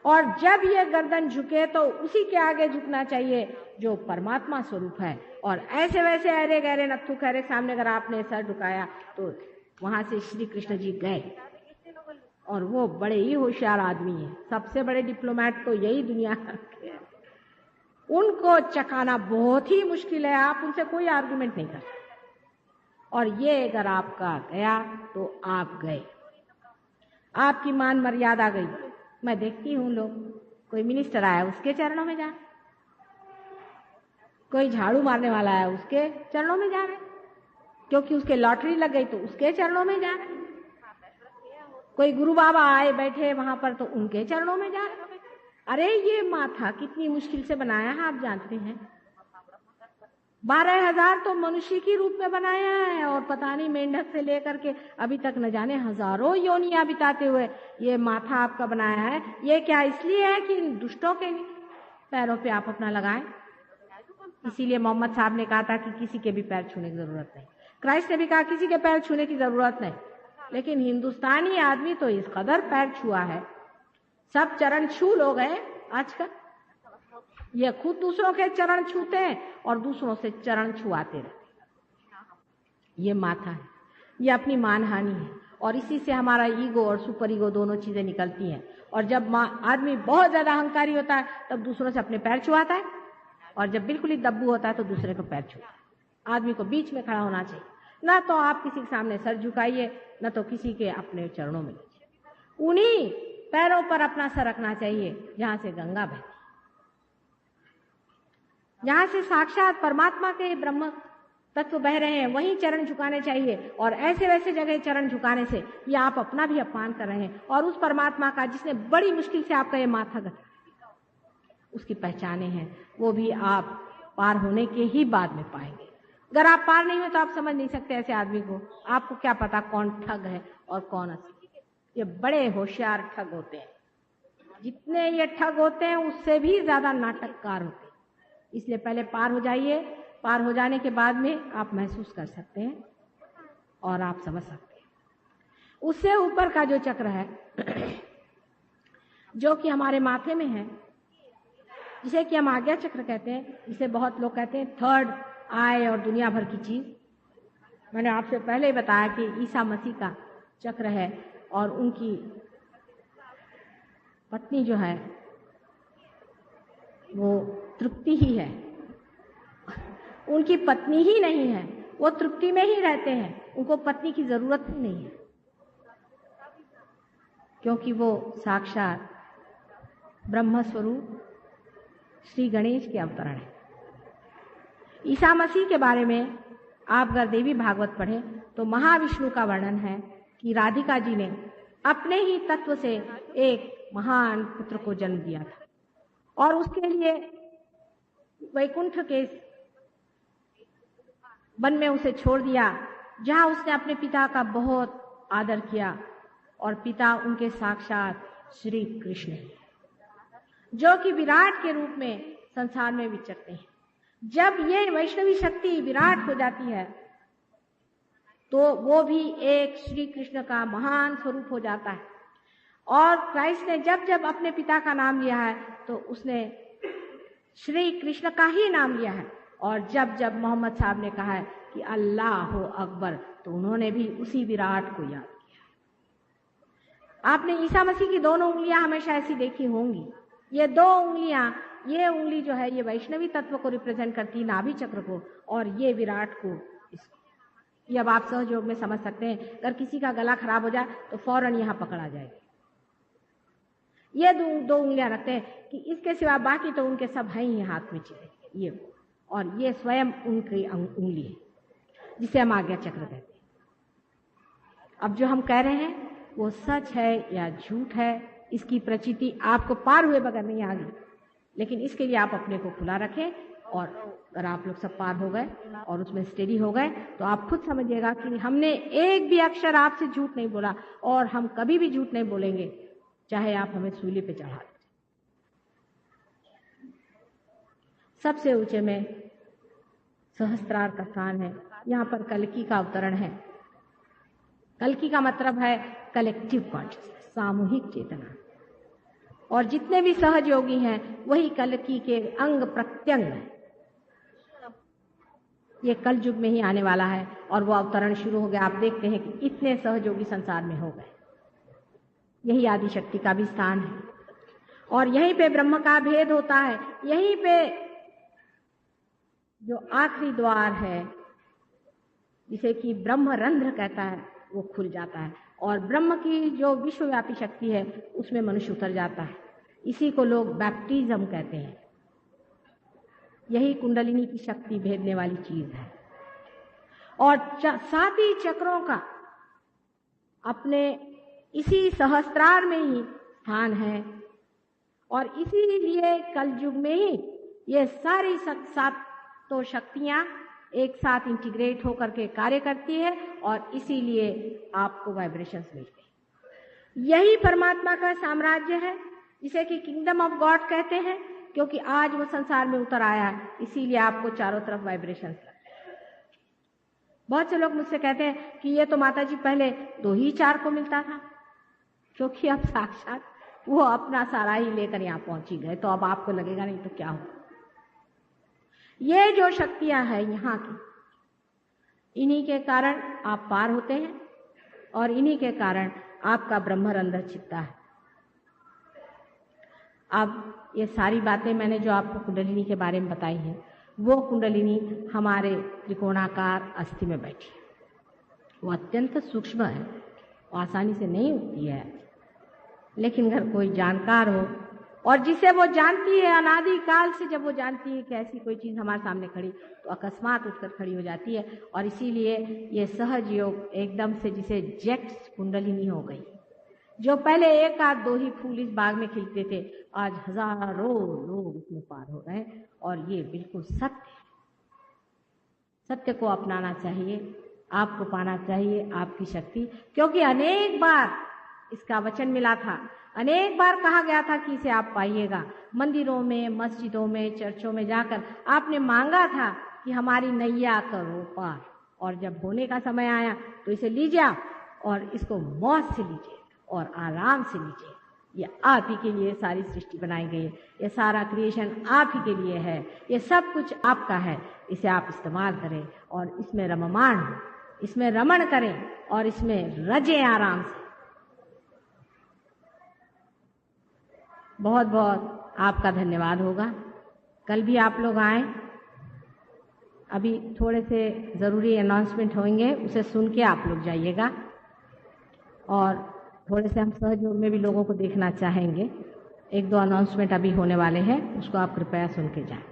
और जब ये गर्दन झुके तो उसी के आगे झुकना चाहिए जो परमात्मा स्वरूप है। और ऐसे वैसे अरे गहरे नत्थु खैरे सामने अगर आपने सर झुकाया तो वहां से श्री कृष्ण जी गए, और वो बड़े ही होशियार आदमी हैं, सबसे बड़े डिप्लोमेट तो यही दुनिया के हैं। उनको चकाना बहुत ही मुश्किल है, आप उनसे कोई आर्गुमेंट नहीं कर सकते, और ये अगर आपका गया तो आप गए, आपकी मान मर्यादा गई। मैं देखती हूँ लोग, कोई मिनिस्टर आया उसके चरणों में जा, कोई झाड़ू मारने वाला है उसके चरणों में जा रहे, क्योंकि उसके लॉटरी लग गई तो उसके चरणों में जा रहे, कोई गुरु बाबा आए बैठे वहां पर तो उनके चरणों में जा रहे। अरे ये माथा कितनी मुश्किल से बनाया है आप जानते हैं, 12,000 तो मनुष्य की रूप में बनाया है, और पता नहीं मेंढक से लेकर के अभी तक न जाने हजारों योनियां बिताते हुए ये माथा आपका बनाया है। ये क्या इसलिए है कि इन दुष्टों के पैरों पे आप अपना लगाएं? इसीलिए मोहम्मद साहब ने कहा था कि किसी के भी पैर छूने की जरूरत नहीं, क्राइस्ट ने भी कहा किसी के पैर छूने की जरूरत नहीं, लेकिन हिंदुस्तानी आदमी तो इस कदर पैर छुआ है, सब चरण छू लोग हैं आजकल। ये खुद दूसरों के चरण छूते हैं और दूसरों से चरण छुआते रहते। ये माथा है, ये अपनी मानहानि है, और इसी से हमारा ईगो और सुपर ईगो दोनों चीजें निकलती हैं। और जब आदमी बहुत ज्यादा अहंकारी होता है तब दूसरों से अपने पैर छुआता है, और जब बिल्कुल ही दब्बू होता है तो दूसरे को पैर छुआता है। आदमी को बीच में खड़ा होना चाहिए, ना तो आप किसी के सामने सर झुकाइए, ना तो किसी के अपने चरणों में लीजिए। उन्हीं पैरों पर अपना सर रखना चाहिए जहां से गंगा बहती, जहां से साक्षात परमात्मा के ब्रह्म तत्व बह रहे हैं, वहीं चरण झुकाने चाहिए। और ऐसे वैसे जगह चरण झुकाने से ये आप अपना भी अपमान कर रहे हैं, और उस परमात्मा का जिसने बड़ी मुश्किल से आपका ये माथा गथा उसकी पहचाने हैं, वो भी आप पार होने के ही बाद में पाएंगे। अगर आप पार नहीं हुए तो आप समझ नहीं सकते ऐसे आदमी को। आपको क्या पता कौन ठग है और कौन असली। ये बड़े होशियार ठग होते हैं, जितने ये ठग होते हैं उससे भी ज्यादा नाटककार होते हैं। इसलिए पहले पार हो जाइए, पार हो जाने के बाद में आप महसूस कर सकते हैं और आप समझ सकते हैं। उससे ऊपर का जो चक्र है जो कि हमारे माथे में है, जिसे कि हम आज्ञा चक्र कहते हैं, जिसे बहुत लोग कहते हैं थर्ड आई और दुनिया भर की चीज। मैंने आपसे पहले ही बताया कि ईसा मसीह का चक्र है, और उनकी पत्नी जो है वो तृप्ति ही है। उनकी पत्नी ही नहीं है, वो तृप्ति में ही रहते हैं, उनको पत्नी की जरूरत ही नहीं है, क्योंकि वो साक्षात ब्रह्म स्वरूप श्री गणेश के अवतरण है। ईसा मसीह के बारे में आप अगर देवी भागवत पढ़ें तो महाविष्णु का वर्णन है कि राधिका जी ने अपने ही तत्व से एक महान पुत्र को जन्म दिया था, और उसके लिए वैकुंठ के वन में उसे छोड़ दिया, जहां उसने अपने पिता का बहुत आदर किया, और पिता उनके साक्षात श्री कृष्ण हैं, जो कि विराट के रूप में संसार में विचरते हैं। जब ये वैष्णवी शक्ति विराट हो जाती है तो वो भी एक श्री कृष्ण का महान स्वरूप हो जाता है। और क्राइस्ट ने जब जब अपने पिता का नाम लिया है तो उसने श्री कृष्ण का ही नाम लिया है, और जब जब मोहम्मद साहब ने कहा है कि अल्लाह अकबर तो उन्होंने भी उसी विराट को याद किया। आपने ईसा मसीह की दोनों उंगलियां हमेशा ऐसी देखी होंगी। ये दो उंगलियां, ये उंगली जो है ये वैष्णवी तत्व को रिप्रेजेंट करती है, नाभि चक्र को, और ये विराट को, इसको। ये अब आप सहयोग में समझ सकते हैं। अगर किसी का गला खराब हो जाए तो फौरन यहाँ पकड़ा जाएगा। ये दो उंगलियां रखते हैं कि इसके सिवा बाकी तो उनके सब हैं ही हाथ में चीजें, ये, और ये स्वयं उनकी उंगली है जिसे हम आज्ञा चक्र कहते हैं। अब जो हम कह रहे हैं वो सच है या झूठ है, इसकी प्रचिति आपको पार हुए बगैर नहीं आ गई, लेकिन इसके लिए आप अपने को खुला रखें और अगर आप लोग सब पार हो गए और उसमें स्टेडी हो गए तो आप खुद समझिएगा कि हमने एक भी अक्षर आपसे झूठ नहीं बोला और हम कभी भी झूठ नहीं बोलेंगे, चाहे आप हमें सूली पे चढ़ा दें। सबसे ऊंचे में सहस्त्रार का स्थान है। यहाँ पर कल्कि का अवतरण है। कल्कि का मतलब है कलेक्टिव कॉन्शियसनेस, सामूहिक चेतना। और जितने भी सहयोगी हैं वही कल्कि के अंग प्रत्यंग हैं। ये कल युग में ही आने वाला है और वो अवतरण शुरू हो गया। आप देखते हैं कि इतने सहयोगी संसार में हो गए। यही आदि शक्ति का भी स्थान है और यहीं पे ब्रह्म का भेद होता है। यहीं पे जो आखिरी द्वार है, जिसे कि ब्रह्मरंध्र कहता है, वो खुल जाता है और ब्रह्म की जो विश्वव्यापी शक्ति है उसमें मनुष्य उतर जाता है। इसी को लोग बैप्टिज्म कहते हैं। यही कुंडलिनी की शक्ति भेदने वाली चीज है। और 7 ही चक्रों का अपने इसी सहस्त्रार में ही स्थान है और इसीलिए कल युग में ही ये सारी 7 शक्तियां एक साथ इंटीग्रेट होकर के कार्य करती है और इसीलिए आपको वाइब्रेशंस मिलते हैं। यही परमात्मा का साम्राज्य है, जिसे कि किंगडम ऑफ गॉड कहते हैं, क्योंकि आज वो संसार में उतर आया है, इसीलिए आपको चारों तरफ वाइब्रेशंस लगते हैं। बहुत से लोग मुझसे कहते हैं कि ये तो माता जी पहले 2 ही 4 को मिलता था, क्योंकि अब साक्षात वो अपना सारा ही लेकर यहाँ पहुंची गए, तो अब आपको लगेगा नहीं तो क्या हो। ये जो शक्तियां हैं यहाँ की, इन्हीं के कारण आप पार होते हैं और इन्हीं के कारण आपका ब्रह्मरंध्र छिपता है। अब ये सारी बातें मैंने जो आपको कुंडलिनी के बारे में बताई हैं, वो कुंडलिनी हमारे त्रिकोणाकार अस्थि में बैठी है। वो अत्यंत सूक्ष्म है, वो आसानी से नहीं उठती है, लेकिन अगर कोई जानकार हो और जिसे वो जानती है अनादि काल से, जब वो जानती है कि ऐसी कोई चीज हमारे सामने खड़ी, तो अकस्मात उठकर खड़ी हो जाती है। और इसीलिए ये सहज योग एकदम से जिसे जेट कुंडलिनी हो गई। जो पहले 1 आध 2 ही फूल इस बाग में खिलते थे, आज हजारों लोग इसमें पार हो रहे हैं और ये बिल्कुल सत्य है। सत्य को अपनाना चाहिए, आपको पाना चाहिए आपकी शक्ति, क्योंकि अनेक बार इसका वचन मिला था, अनेक बार कहा गया था कि इसे आप पाइएगा। मंदिरों में, मस्जिदों में, चर्चों में जाकर आपने मांगा था कि हमारी नैया करो पार, और जब होने का समय आया तो इसे लीजिए आप और इसको मौज से लीजिए और आराम से लीजिए। ये आप ही के लिए सारी सृष्टि बनाई गई है, ये सारा क्रिएशन आप ही के लिए है, ये सब कुछ आपका है। इसे आप इस्तेमाल करें और इसमें रममाण हो, इसमें रमण करें और इसमें रजें आराम से। बहुत बहुत आपका धन्यवाद होगा। कल भी आप लोग आए। अभी थोड़े से ज़रूरी अनाउंसमेंट होंगे, उसे सुन के आप लोग जाइएगा। और थोड़े से हम सहयोग में भी लोगों को देखना चाहेंगे। 1-2 अनाउंसमेंट अभी होने वाले हैं, उसको आप कृपया सुन के जाएं।